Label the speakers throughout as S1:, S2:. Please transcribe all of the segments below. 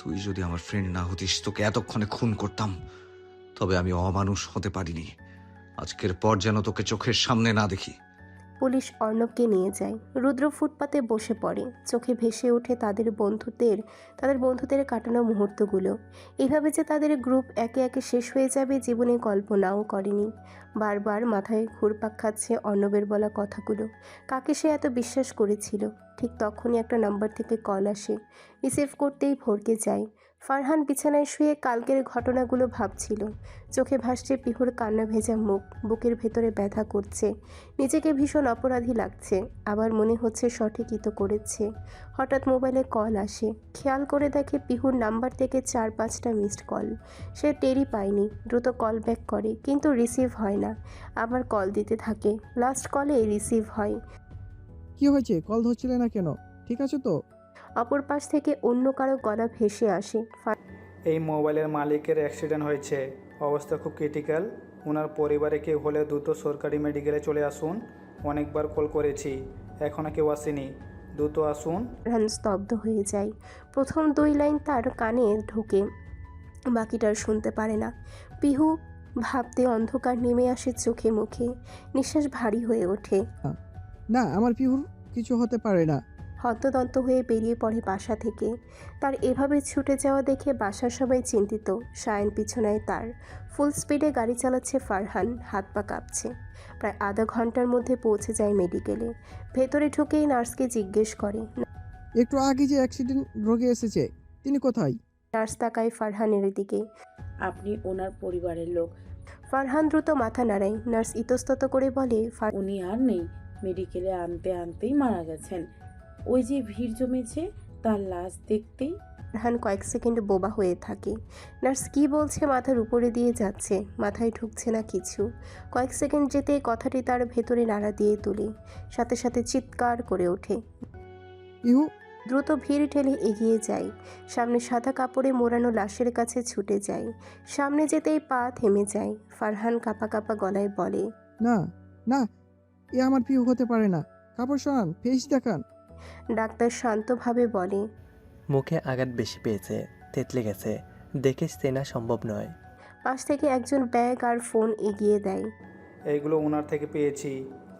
S1: তুই যদি আমার ফ্রেন্ড না হতিস তোকে এতক্ষণে খুন করতাম। তবে আমি অমানুষ হতে পারিনি। আজকের পর যেন তোকে চোখের সামনে না দেখি।
S2: পুলিশ অর্ণবকে নিয়ে যায়। রুদ্র ফুটপাতে বসে পড়ে। চোখে ভেসে ওঠে তাদের বন্ধুদের কাটানো মুহূর্তগুলো। এইভাবে যে তাদের গ্রুপ একে একে শেষ হয়ে যাবে জীবনে কল্পনাও করেনি। বারবার মাথায় ঘুরপাক খাচ্ছে অর্ণবের বলা কথাগুলো। কাকে সে এত বিশ্বাস করেছিল? ঠিক তখনই একটা নাম্বার থেকে কল আসে। রিসিভ করতেই ভড়কে যায়। ফারহান বিছানায় শুয়ে কালকের ঘটনাগুলো ভাবছিল। চোখে ভাসছে পিহুর কান্না ভেজা মুখ। বুকের ভেতরে ব্যথা করছে। নিজেকে ভীষণ অপরাধী লাগছে, আবার মনে হচ্ছে সঠিকই তো করেছে। হঠাৎ মোবাইলে কল আসে। খেয়াল করে দেখে পিহুর নাম্বার থেকে 4-5টা মিসড কল। সে টেরই পায়নি। দ্রুত কল ব্যাক করে, কিন্তু রিসিভ হয় না। আবার কল দিতে থাকে। লাস্ট কলে রিসিভ হয়।
S3: কি হয়েছে? কল ধরছিলে না কেন? ঠিক আছে তো?
S2: অপর পাশ থেকে অন্য কারো গলা ভেসে আসে।
S4: এই মোবাইলের মালিকের অ্যাক্সিডেন্ট হয়েছে, অবস্থা খুব ক্রিটিক্যাল। ওনার পরিবারে কেউ হলে দ্রুত সরকারি মেডিকেলে চলে আসুন। অনেকবার কল করেছি, এখনও কেউ আসেনি, দ্রুত আসুন।
S2: ফারহান স্তব্ধ হয়ে যায়। প্রথম 2 লাইন তার কানে ঢোকে, বাকিটার শুনতে পারে না। পিহু ভাবতে অন্ধকার নেমে আসে চোখে মুখে। নিঃশ্বাস ভারী হয়ে ওঠে।
S3: না, আমার পিহুর কিছু হতে পারে না।
S2: হন্তদন্ত হয়ে বেরিয়ে পড়ে বাসা থেকে। তার এভাবে ছুটে যাওয়া দেখে বাসার সবাই চিন্তিত। সায়ন পিছনায় তার। ফুল স্পিডে গাড়ি চালাচ্ছে ফারহান, হাত পা কাঁপছে। প্রায় আধা ঘন্টার মধ্যে পৌঁছে যায় মেডিকেলে। ভেতরে ঢুকেই নার্সকে জিজ্ঞেস করে।
S3: একটু আগে যে অ্যাক্সিডেন্ট রোগী এসেছে, তিনি কোথায়?
S2: নার্স তাকায় ফারহানের দিকে।
S5: আপনি ওনার পরিবারের লোক।
S2: ফারহান দ্রুত মাথা নাড়ায়। নার্স ইতস্তত করে বলে,
S5: উনি আর নেই, মেডিকেলে আনতে আনতেই মারা গেছেন। ওই যে ভিড় জমেছে, তার লাশ দেখতেই।
S2: ফারহান কয়েক সেকেন্ড বোবা হয়ে থাকে। নার্স কি বলছে মাথার উপরে দিয়ে যাচ্ছে, মাথায় ঢুকছে না কিছু। কয়েক সেকেন্ড যেতে কথাটি তার ভেতরে নাড়া দিয়ে তোলে। সাথে সাথে চিৎকার করে ওঠে।
S3: পিহু!
S2: দ্রুত ভিড় ঠেলে এগিয়ে যায়। সামনে সাদা কাপড়ে মোড়ানো লাশের কাছে ছুটে যায়। সামনে যেতেই পা থেমে যায়। ফারহান কাঁপা কাঁপা গলায় বলে,
S3: না, না, এ আমার পিহু হতে পারে না। কাপড় সরান, ফেস দেখান।
S2: ডাক্তার শান্তভাবে বলে,
S6: মুখে আঘাত বেশি পেয়েছে, তেতলে গেছে, দেখে চেনা সম্ভব নয়।
S2: পাশ থেকে একজন ব্যাগ আর ফোন এগিয়ে দেয়।
S4: এইগুলো ওনার থেকে পেয়েছি,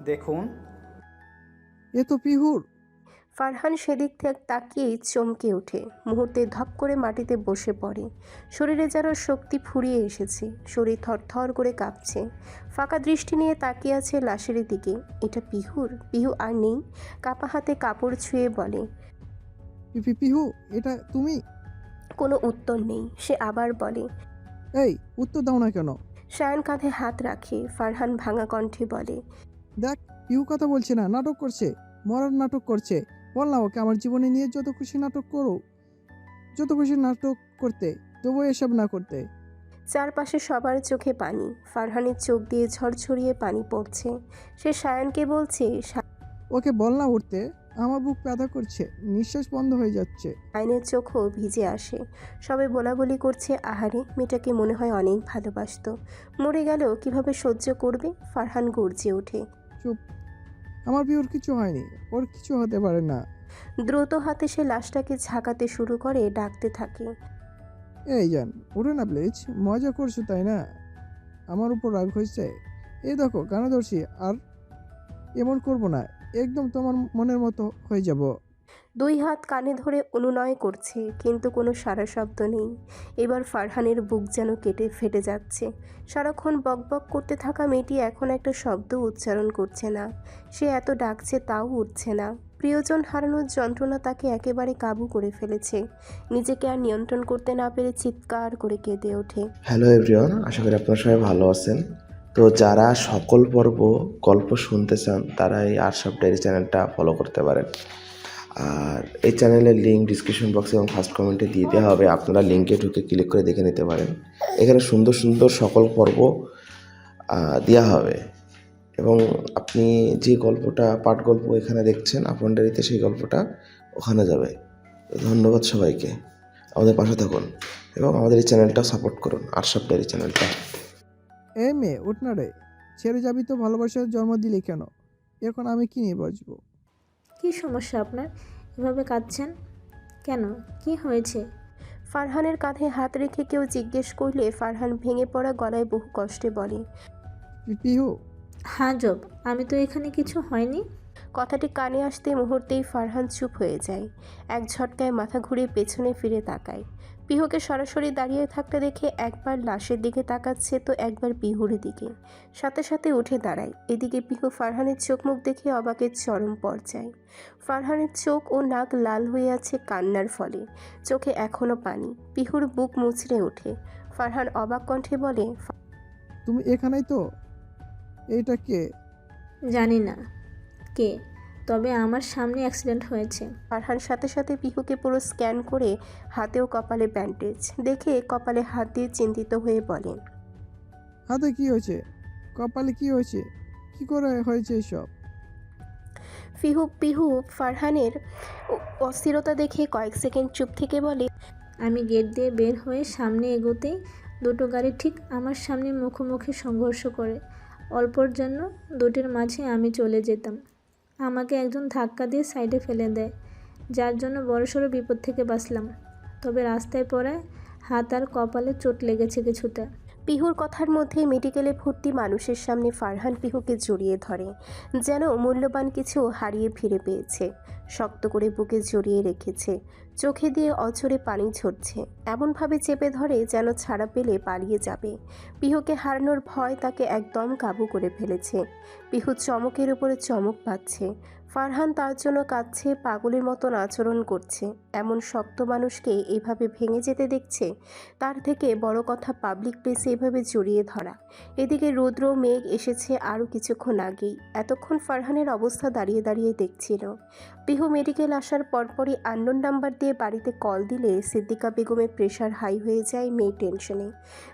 S4: দেখুন।
S3: এ তো পিহুর।
S2: ফারহান সেদিক থেকে তাকিয়েই চমকে ওঠে। মুহূর্তে ধপ করে মাটিতে বসে পড়ে। শরীরে যেন শক্তি ফুরিয়ে এসেছে। শরীর থরথর করে কাঁপছে। ফাঁকা দৃষ্টি নিয়ে তাকিয়ে আছে লাশের দিকে। এটা পিহুর? পিহু আর নেই। কাপা হাতে কাপড় ছুঁয়ে বলে,
S3: পিহু, এটা তুমি?
S2: কোনো উত্তর নেই। সে আবার বলে,
S3: এই, উত্তর দাও না কেন?
S2: সায়ন কাঁধে হাত রাখে। ফারহান ভাঙা কণ্ঠে বলে,
S3: দেখ, পিহু কথা বলছে না, নাটক করছে। মরার নাটক করছে। বল না ওকে আমার জীবনে নিয়ে যত খুশি নাটক করো, যত খুশি নাটক করতে, তবুও এসব না করতে।
S2: চারপাশে সবার চোখে পানি। ফারহানের চোখ দিয়ে ঝরঝরিয়ে পানি পড়ছে। সে সায়নকে বলছে,
S3: ওকে বল না উঠতে। আমার বুক ব্যথা করছে, নিঃশ্বাস বন্ধ হয়ে যাচ্ছে।
S2: সায়নের চোখও ভিজে আসে। সবাই বলাবলি করছে, আহারে মেয়েটাকে মনে হয় অনেক ভালোবাসতো। মরে গেলেও কিভাবে সহ্য করবে? ফারহান গর্জে ওঠে।
S3: চুপ, আমার পিহুর কিছু হয়নি, ওর কিছু হতে পারে না।
S2: দ্রুত হাতে সে লাশটাকে ঝাঁকাতে শুরু করে, ডাকতে থাকে,
S3: এই যান, উঠে না প্লিজ। মজা করছো তাই না? আমার উপর রাগ হয়েছে? এই দেখো কানে ধরছি, আর এমন করব না। একদম তোমার মনের মতো হয়ে যাব।
S2: 2 হাত কানে ধরে অনুনয় করছে, কিন্তু কোনো সাড়া শব্দ নেই। এবার ফারহানের বুক যেন কেটে ফেটে যাচ্ছে। সারাক্ষণ বকবক করতে থাকা মেয়েটি এখন একটা শব্দ উচ্চারণ করছে না। সে এত ডাকছে তাও উঠছে না। প্রিয়জন হারানোর যন্ত্রণা তাকে একেবারে কাবু করে ফেলেছে। নিজেকে আর নিয়ন্ত্রণ করতে না পেরে চিৎকার করে কেঁদে ওঠে।
S7: হ্যালো এভরিওয়ান, আশা করি আপনারা সবাই ভালো আছেন। তো যারা সকল পর্ব গল্প শুনতে চান তারা এই আরশাব ডায়েরি চ্যানেলটা ফলো করতে পারেন। আর এই চ্যানেলের লিঙ্ক ডিসক্রিপশন বক্সে এবং ফার্স্ট কমেন্টে দিয়ে দেওয়া হবে, আপনারা লিঙ্কে ঢুকে ক্লিক করে দেখে নিতে পারেন। এখানে সুন্দর সুন্দর সকল পর্ব দেওয়া হবে, এবং আপনি যে গল্পটা পাঠ গল্প এখানে দেখছেন আপন ডায়েরিতে, সেই গল্পটা ওখানে যাবে। ধন্যবাদ সবাইকে, আমাদের পাশে থাকুন এবং আমাদের এই চ্যানেলটা সাপোর্ট করুন, আরশাব ডায়েরি চ্যানেলটা।
S3: এই মেয়ে, উঠ না রে। ছেড়ে যাবি তো ভালোবাসার জন্ম দিলি কেন? এখন আমি কি নিয়ে বাঁচবো?
S8: কী সমস্যা আপনার? এভাবে কাঁদছেন কেন? কি হয়েছে?
S2: ফারহানের কাঁধে হাত রেখে কেউ জিজ্ঞেস করলে ফারহান ভেঙে পড়া গলায় বহু কষ্টে বলে,
S3: পিহু,
S8: হ্যাঁ জব, আমি তো এখানে কিছু হয়নি।
S2: কথাটি কানে আসতে মুহূর্তেই ফারহান চুপ হয়ে যায়। এক ঝটকায় মাথা ঘুরিয়ে পেছনে ফিরে তাকায়। পিহুকে সরাসরি দাঁড়িয়ে থাকতে দেখে একবার লাশের দিকে তাকাচ্ছে তো একবার পিহুর দিকে। সাথে সাথে উঠে দাঁড়ায়। এদিকে পিহু ফারহানের চোখ মুখ দেখে অবাকের চরম পর্যায়ে। ফারহানের চোখ ও নাক লাল হয়ে আছে কান্নার ফলে, চোখে এখনো পানি। পিহুর বুক মুচড়ে ওঠে। ফারহান অবাক কণ্ঠে বলে,
S3: তুমি এখানেই তো? এইটা কে?
S8: জানি না কে, তবে আমার সামনে অ্যাক্সিডেন্ট হয়েছে।
S2: ফারহান সাথে সাথে পিহুকে পুরো স্ক্যান করে হাতে ও কপালে ব্যান্ডেজ দেখে কপালে হাত দিয়ে চিন্তিত হয়ে বলেন,
S3: হাতে কি হয়েছে? কপালে কি হয়েছে? কি করে হয়েছে এসব?
S2: পিহু ফারহানের অস্থিরতা দেখে কয়েক সেকেন্ড চুপ থেকে বলে,
S8: আমি গেট দিয়ে বের হয়ে সামনে এগোতেই দুটো গাড়ি ঠিক আমার সামনে মুখোমুখি সংঘর্ষ করে। অল্পর জন্য দুটির মাঝে আমি চলে যেতাম। আমাকে একজন ধাক্কা দিয়ে সাইডে ফেলে দেয়, যার জন্য বড়সড় বিপদ থেকে বাঁচলাম। তবে রাস্তায় পড়ায় হাত আর কপালে চোট লেগেছে কিছুটা।
S2: পিহুর কথার মধ্যে মেডিকেলে ভর্তি মানুষের সামনে ফারহান পিহুকে জড়িয়ে ধরে, যেন মূল্যবান কিছু হারিয়ে ফিরে পেয়েছে। শক্ত করে বুকে জড়িয়ে রেখেছে, চোখে দিয়ে অঝরে পানি ঝরছে। এমনভাবে চেপে ধরে যেন ছাড়া পেলে পালিয়ে যাবে। পিহুকে হারানোর ভয় তাকে একদম কাবু করে ফেলেছে। পিহু চমকের উপরে চমক পাচ্ছে। ফারহান তার জন্য কাঁদছে, পাগলের মতন আচরণ করছে। এমন শক্ত মানুষকে এইভাবে ভেঙে যেতে দেখছে, তার থেকে বড় কথা পাবলিক প্লেসে এভাবে জড়িয়ে ধরা। এদিকে রুদ্র মেঘ এসেছে আরও কিছুক্ষণ আগেই। এতক্ষণ ফারহানের অবস্থা দাঁড়িয়ে দাঁড়িয়ে দেখছিল। পিহু মেডিকেল আসার পরপরই আননোন নাম্বার দিয়ে বাড়িতে কল দিলে সিদ্দিকা বেগমের প্রেশার হাই হয়ে যায়। মেঘ টেনশনে।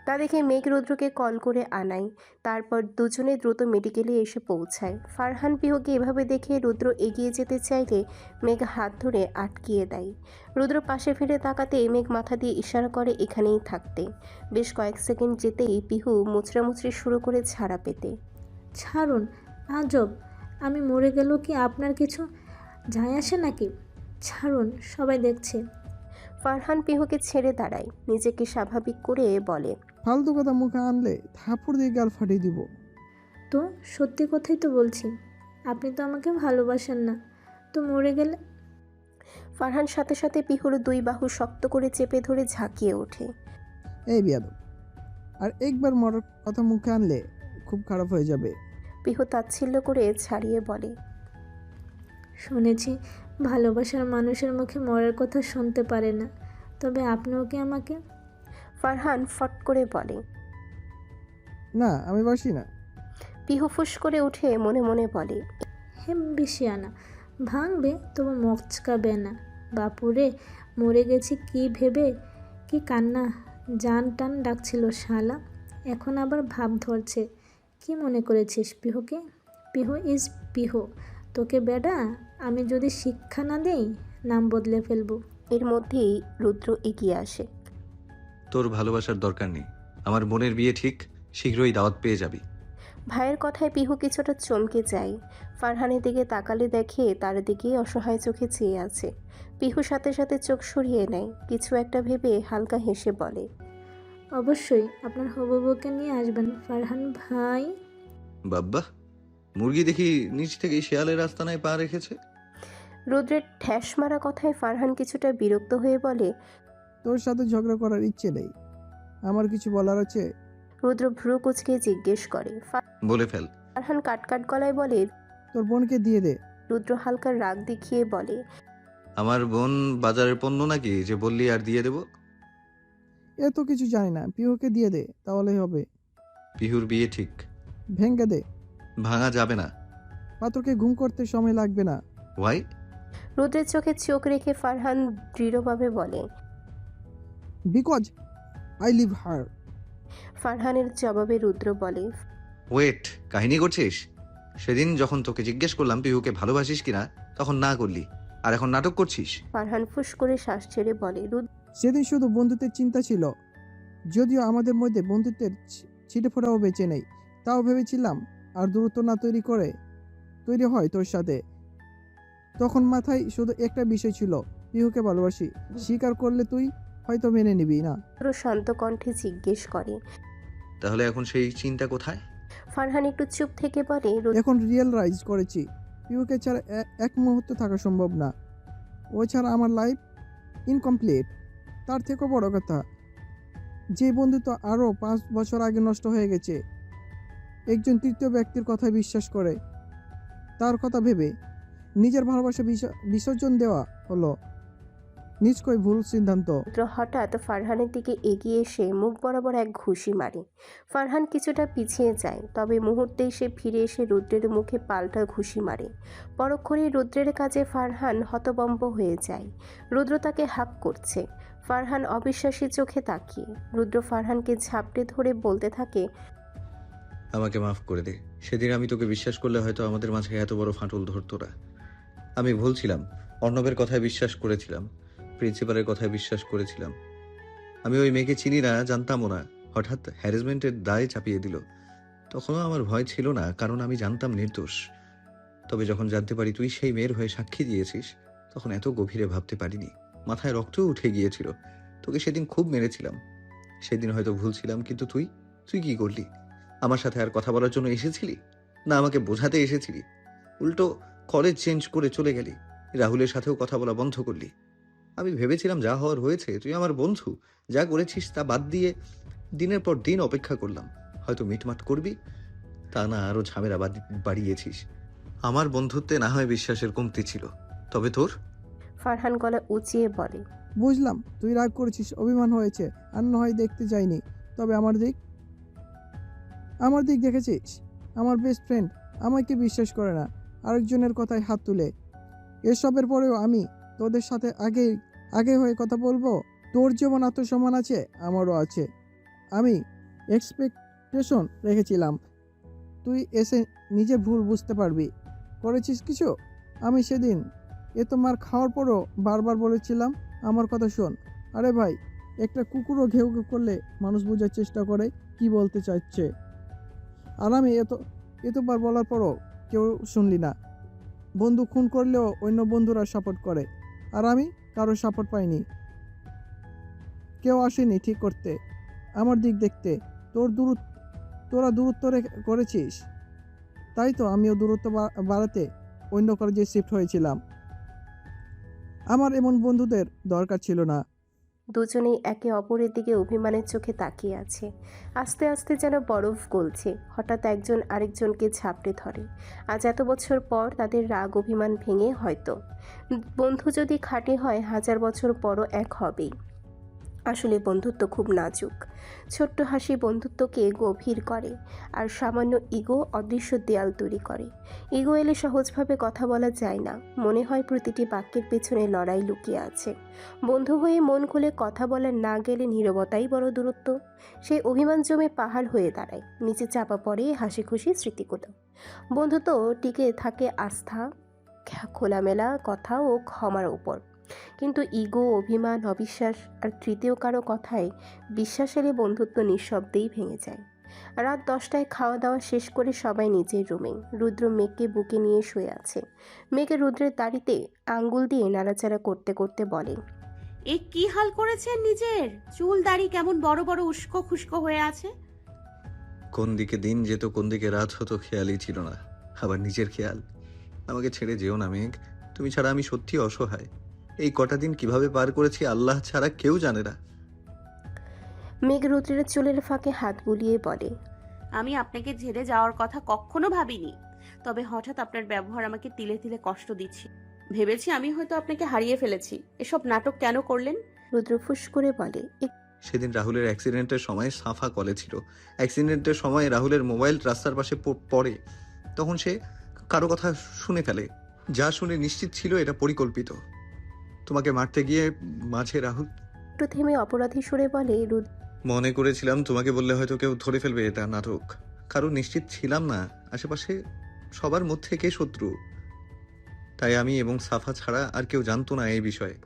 S2: তা দেখে মেঘ রুদ্রকে কল করে আনায়। তারপর দুজনে দ্রুত মেডিকেলে এসে পৌঁছায়। ফারহান পিহুকে এভাবে দেখে রুদ্র এগিয়ে যেতে চাইলে মেঘ হাত ধরে আটকিয়ে দেয়। রুদ্র পাশে ফিরে তাকাতে মেঘ মাথা দিয়ে ইশারা করে এখানেই থাকতে। বেশ কয়েক সেকেন্ড যেতেই পিহু মুচড়ামুচড়ি শুরু করে ছাড়া পেতে।
S8: ছাড়ুন, আজব, আমি মরে গেল কি আপনার কিছু যায় আসে নাকি? ছাড়ুন, সবাই দেখছে।
S2: ফারহান পিহুকে ছেড়ে দাঁড়ায়, নিজেকে স্বাভাবিক করে বলে,
S3: ফালতু কথা মুখে আনলে থাপড় দিয়ে গাল ফাটিয়ে দিব।
S8: তো সত্যি কথাই তো বলছি, আপনি তো আমাকে ভালোবাসেন না, তো মরে গেলে?
S2: ফারহান সাথে সাথে পিহুর দুই বাহু শক্ত করে চেপে ধরে ঝাঁকিয়ে ওঠে।
S3: এই বিয়াদব, আর একবার মরার কথা মুখে আনলে খুব খারাপ হয়ে যাবে।
S2: পিহু তাচ্ছিল্য করে ছাড়িয়ে বলে,
S8: শুনেছি ভালোবাসার মানুষের মুখে মরার কথা শুনতে পারে না, তবে আপনিও কি আমাকে?
S2: ফারহান ফট করে বলে।
S3: না, আমি বাসি না।
S2: পিহু ফুস করে উঠে মনে মনে বলে,
S8: বেশিয়ানা ভাঙবে তবু মচকাবে না। বাপুরে, মরে গেছি কি ভেবে, কি কান্না, জান টান ডাকছিল শালা, এখন আবার ভাব ধরছে। কি মনে করেছিস পিহুকে? পিহু ইজ পিহু, তোকে বেডা আমি যদি শিক্ষা না দেই নাম বদলে ফেলবো।
S2: এর মধ্যেই রুদ্র এগিয়ে আসে।
S1: তোর ভালোবাসার দরকার নেই, আমার বোনের বিয়ে ঠিক শীঘ্রই দাওয়াত পেয়ে যাবি।
S2: ভাইয়ের কথায় পিহু কিছুটা চমকে যায়। ফারহানের দিকে তাকালে দেখে তার দিকেই অসহায় চোখে চেয়ে আছে। পিহু সাথে সাথে চোখ সরিয়ে নেয়, কিছু একটা ভেবে হালকা হেসে বলে,
S8: অবশ্যই আপনার হবু বউকে নিয়ে আসবেন ফারহান ভাই।
S1: বাব্বা, মুরগি দেখি নিচ থেকে শেয়ালের আস্তানায় পা রেখেছে।
S2: রুদ্রের ঠ্যাস মারা কথায় ফারহান কিছুটা বিরক্ত হয়ে বলে,
S3: তোর সাথে ঝগড়া করার ইচ্ছে নেই, আমার কিছু বলার আছে।
S2: রুদ্র ভ্রু কুচকে জিজ্ঞেস করে।
S1: বলে ফেল।
S2: ফারহান কাটকাট গলায় বলে।
S3: তোর বোনকে দিয়ে দে।
S2: রুদ্র হালকা রাগ দেখিয়ে বলে,
S1: আমার বোন বাজারের পণ্য নাকি যে বললি আর দিয়ে দেব?
S3: এত কিছু জানি না, পিহুকে দিয়ে দে, তাহলেই হবে।
S1: পিহুর বিয়ে ঠিক।
S3: ভেঙ্গে দে।
S1: ভাঙা যাবে না।
S3: পাথরকে ঘুম করতে সময় লাগবে না।
S1: ওয়াই?
S2: রুদ্রের চোখে চোখ রেখে ফারহান দৃঢ়ভাবে বলে,
S3: বিকজ আই লিভ হার।
S2: ফারহানের জবাবে রুদ্র বলে,
S1: ওয়েট, কাহিনী করছিস? সেদিন যখন তোকে জিজ্ঞেস করলাম পিহুকে ভালোবাসিস কিনা, তখন না করলি, আর এখন নাটক করছিস।
S2: ফারহান ফুস করে শ্বাস ছেড়ে বলে,
S3: সেদিন শুধু বন্ধুত্বের চিন্তা ছিল, যদিও আমাদের মধ্যে বন্ধুত্বের ছিটে ফোটাও বেঁচে নেই, তাও ভেবেছিলাম আর দূরত্ব না তৈরি হয় তোর সাথে। তখন মাথায় শুধু একটা বিষয় ছিল, পিহুকে ভালোবাসি। স্বীকার করলে তুই, হয়তো মেনে নিবি না।
S2: রুদ্র শান্ত কণ্ঠে জিজ্ঞেস করে।
S1: তাহলে এখন সেই চিন্তা কোথায়?
S2: ফারহান একটু চুপ থেকে বলে,
S3: এখন রিয়েলাইজ করেছি পিউকে ছাড়া এক মুহূর্ত থাকা সম্ভব না। ও ছাড়া আমার লাইফ ইনকমপ্লিট। তার থেকেও বড় কথা, যে বন্ধুত্ব আরও 5 বছর আগে নষ্ট হয়ে গেছে, একজন তৃতীয় ব্যক্তির কথায় বিশ্বাস করে তার কথা ভেবে নিজের ভালোবাসা বিসর্জন দেওয়া হলো নিশ্চয়ই ভুল সিদ্ধান্ত।
S2: রুদ্র হঠাৎ ফারহানের দিকে এগিয়ে এসে মুখ বরাবর এক ঘুষি মারে। ফারহান কিছুটা পিছিয়ে যায়, তবে মুহূর্তেই সে ফিরে এসে রুদ্রের মুখে পাল্টা ঘুষি মারে। পরক্ষণেই রুদ্রের কাছে ফারহান হতবম্ব হয়ে যায়। রুদ্র তাকে হাঁক করছে। ফারহান অবিশ্বাসী চোখে তাকিয়ে। রুদ্র ফারহানকে ঝাপটে ধরে বলতে থাকে,
S1: আমাকে মাফ করে দে। সেদিন আমি তোকে বিশ্বাস করলে হয়তো আমাদের মাঝে এত বড় ফাটল ধরতো না। আমি ভুল ছিলাম। অর্ণবের কথায় বিশ্বাস করেছিলাম, প্রিন্সিপালের কথায় বিশ্বাস করেছিলাম। আমি ওই মেয়েকে চিনি না, জানতামও না। হঠাৎ হ্যারাসমেন্টের দায় চাপিয়ে দিল। তখনও আমার ভয় ছিল না, কারণ আমি জানতাম নির্দোষ। তবে যখন জানতে পারি তুই সেই মেয়ের হয়ে সাক্ষী দিয়েছিস, তখন এত গভীরে ভাবতে পারিনি। মাথায় রক্তও উঠে গিয়েছিল। তোকে সেদিন খুব মেরেছিলাম। সেদিন হয়তো ভুল ছিলাম, কিন্তু তুই কি করলি? আমার সাথে আর কথা বলার জন্য এসেছিলি না আমাকে বোঝাতে এসেছিলি? উল্টো কলেজ চেঞ্জ করে চলে গেলি, রাহুলের সাথেও কথা বলা বন্ধ করলি। আমি ভেবেছিলাম যা হওয়ার হয়েছে, তুই আমার বন্ধু, যা করেছিস তা বাদ দিয়ে দিনের পর দিন অপেক্ষা করলাম, হয়তো মিটমাট করবি। তা না, আরো ঝামেলা বাড়িয়েছিস। আমার বন্ধুত্বে না হয় বিশ্বাসের কমতি ছিল, তবে তোর?
S2: ফারহান গলা উঁচিয়ে বলে,
S3: বুঝলাম তুই রাগ করেছিস, অভিমান হয়েছে, আর না হয় দেখতে যাইনি। তবে আমার দিক দেখেছিস? আমার বেস্ট ফ্রেন্ড আমাকে বিশ্বাস করে না, আরেকজনের কথায় হাত তুলে। এসবের পরেও আমি তোদের সাথে আগে হয়ে কথা বলবো? তোর যেমন আত্মসম্মান আছে, আমারও আছে। আমি এক্সপেকটেশন রেখেছিলাম তুই এসে নিজের ভুল বুঝতে পারবি। করেছিস কিছু? আমি সেদিন এত মার খাওয়ার পরও বারবার বলেছিলাম আমার কথা শোন। আরে ভাই, একটা কুকুরও ঘেউ ঘেউ করলে মানুষ বোঝার চেষ্টা করে কি বলতে চাইছে। আর আমি এতবার বলার পরও কেউ শুনলি না। বন্ধু খুন করলেও অন্য বন্ধুরা সাপোর্ট করে, আর আমি কারো সাপোর্ট পাইনি। কেউ আসেনি ঠিক করতে, আমার দিক দেখতে। তোরা দূরত্ব করেছিস, তাই তো আমিও দূরত্ব বাড়াতে অন্য কলেজে শিফট হয়েছিলাম। আমার এমন বন্ধুদের দরকার ছিল না।
S2: দুজনেই একে অপরের দিকে অভিমানের চোখে তাকিয়ে আছে। আস্তে আস্তে যেন বরফ গলছে। হঠাৎ একজন আরেকজনকে ঝাপটে ধরে। আজ এত বছর পর তাদের রাগ অভিমান ভেঙে হয়তো। বন্ধু যদি খাঁটি হয়, 1000 বছর পরও এক হবেই। আসলে বন্ধুত্ব খুব নাজুক। ছোট্ট হাসি বন্ধুত্বকে গভীর করে, আর সামান্য ইগো অদৃশ্য দেয়াল তৈরি করে। ইগো এলে সহজভাবে কথা বলা যায় না, মনে হয় প্রতিটি বাক্যের পেছনে লড়াই লুকিয়ে আছে। বন্ধু হয়ে মন খুলে কথা বলা না গেলে নীরবতাই বড় দূরত্ব। সেই অভিমান জমে পাহাড় হয়ে দাঁড়ায়, নিচে চাপা পড়ে হাসি খুশি স্মৃতিগুলো। বন্ধুত্ব টিকে থাকে আস্থা, খোলামেলা কথা ও ক্ষমার উপর। কিন্তু ইগো, অভিমান, অবিশ্বাস আর তৃতীয় কারো কথায় বিশ্বাস এলে বন্ধুত্ব নিঃশব্দেই ভেঙে যায়। রাত 10টায় খাওয়া দাওয়া শেষ করে সবাই নিজের রুমে। রুদ্র মেঘকে বুকে নিয়ে শুয়ে আছে। মেঘে রুদ্রের দাড়িতে আঙ্গুল দিয়ে নাড়াচাড়া করতে করতে বলে,
S9: এ কি হাল করেছেন নিজের? চুল দাড়ি কেমন বড় বড় উস্কো খুস্কো হয়ে আছে।
S1: কোন দিকে দিন যেত, কোন দিকে রাত হতো খেয়ালই ছিল না। আবার নিজের খেয়াল? আমাকে ছেড়ে যেও না মেঘ, তুমি ছাড়া আমি সত্যি অসহায়। এই কটা দিন কিভাবে পার করেছি আল্লাহ ছাড়া কেউ জানে না।
S2: মেঘ রুদ্রের চুলের ফাঁকে হাত বুলিয়ে বলে,
S9: আমি আপনাকে ছেড়ে যাওয়ার কথা কখনো ভাবিনি, তবে হঠাৎ আপনার ব্যবহার আমাকে তিলে তিলে কষ্ট দিচ্ছে। ভেবেছি আমি হয়তো আপনাকে হারিয়ে ফেলেছি। এসব নাটক কেন করলেন?
S2: রুদ্র ফুস করে বলে,
S1: সেদিন রাহুলের অ্যাক্সিডেন্টের সময় সাফা কলে ছিল। অ্যাক্সিডেন্টের সময় রাহুলের মোবাইল রাস্তার পাশে পড়ে। তখন সে কারো কথা শুনে ফেলে, যা শুনে নিশ্চিত ছিল এটা পরিকল্পিত। তোমাকে মারতে গিয়ে মাঝে রাহুল
S2: একটু থেমে অপরাধী সুরে বলে,
S1: মনে করেছিলাম তোমাকে বললে হয়তো কেউ ধরে ফেলবে এটা নাটক, কারণ নিশ্চিত ছিলাম না আশেপাশে সবার মধ্যে কে শত্রু। তাই আমি এবং সাফা ছাড়া আর কেউ জানতো না এই বিষয়ে।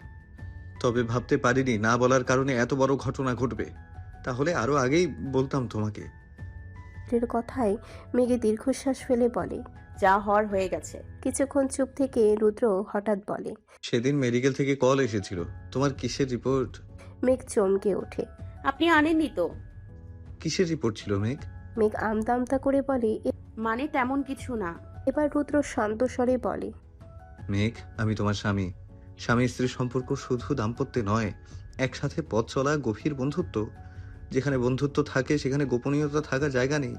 S1: তবে ভাবতে পারিনি না বলার কারণে এত বড় ঘটনা ঘটবে। তাহলে আরো আগেই বলতাম তোমাকে।
S2: রুদ্রের কথায় মেঘে দীর্ঘশ্বাস ফেলে বলে,
S9: যা হওয়ার হয়ে গেছে।
S2: কিছুক্ষণ চুপ থেকে রুদ্র হঠাৎ বলে,
S1: সেদিন মেডিকেল থেকে কল এসেছিল। তোমার কিসের রিপোর্ট?
S2: মেঘ চমকে ওঠে।
S9: আপনি আনেননি তো?
S1: কিসের রিপোর্ট ছিল মেঘ?
S2: মেঘ আমতা আমতা করে বলে।
S9: মানে তেমন কিছু না।
S2: এবার রুদ্র শান্ত স্বরে বলে।
S1: মেঘ, আমি তোমার স্বামী। স্বামী স্ত্রীর সম্পর্ক শুধু দাম্পত্যে নয়, একসাথে পথ চলা গভীর বন্ধুত্ব। যেখানে বন্ধুত্ব থাকে সেখানে গোপনীয়তা থাকার জায়গা নেই।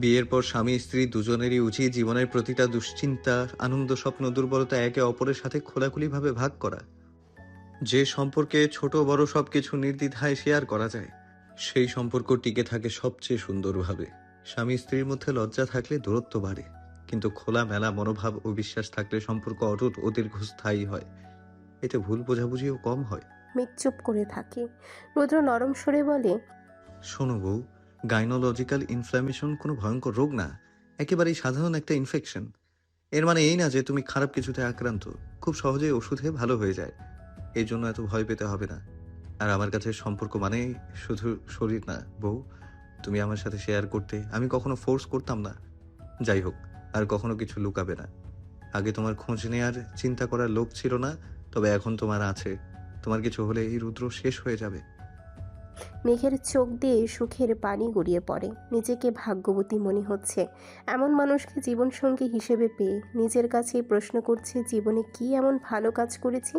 S1: বিয়ের পর স্বামী স্ত্রী দুজনেরই উচিত জীবনের প্রতিটা দুশ্চিন্তা, আনন্দ, স্বপ্ন, দুর্বলতা একে অপরের সাথে খোলাখুলিভাবে ভাগ করা। যে সম্পর্কে ছোট বড় সবকিছু নির্দ্বিধায় শেয়ার করা যায়, সেই সম্পর্ক টিকে থাকে সবচেয়ে সুন্দরভাবে। স্বামী স্ত্রীর মধ্যে লজ্জা থাকলে দূরত্ব বাড়ে, কিন্তু খোলামেলা মনোভাব ও বিশ্বাস থাকলে সম্পর্ক অটুট ও দীর্ঘস্থায়ী হয়। এতে ভুল বোঝাবুঝিও কম হয়।
S2: মেঘ চুপ করে থাকে। রুদ্র নরম স্বরে বলে।
S1: শোনো বউ, গাইনোলজিক্যাল ইনফ্ল্যামেশন কোনো ভয়ঙ্কর রোগ না, একেবারেই সাধারণ একটা ইনফেকশন। এর মানে এই না যে তুমি খারাপ কিছুতে আক্রান্ত। খুব সহজেই ওষুধে ভালো হয়ে যায়, এই জন্য এত ভয় পেতে হবে না। আর আমার কাছে সম্পর্ক মানে শুধু শরীর না বউ, তুমি আমার সাথে শেয়ার করতে, আমি কখনো ফোর্স করতাম না। যাই হোক, আর কখনো কিছু লুকাবে না। আগে তোমার খোঁজ নেয়ার চিন্তা করার লোক ছিল না, তবে এখন তোমার আছে। তোমার কিছু হলে এই রুদ্র শেষ হয়ে যাবে।
S2: মেঘের চোখ দিয়ে সুখের পানি গড়িয়ে পড়ে। নিজেকে ভাগ্যবতী মনে হচ্ছে এমন মানুষকে জীবনসঙ্গী হিসেবে পেয়ে। নিজের কাছেই প্রশ্ন করছে জীবনে কি এমন ভালো কাজ করেছি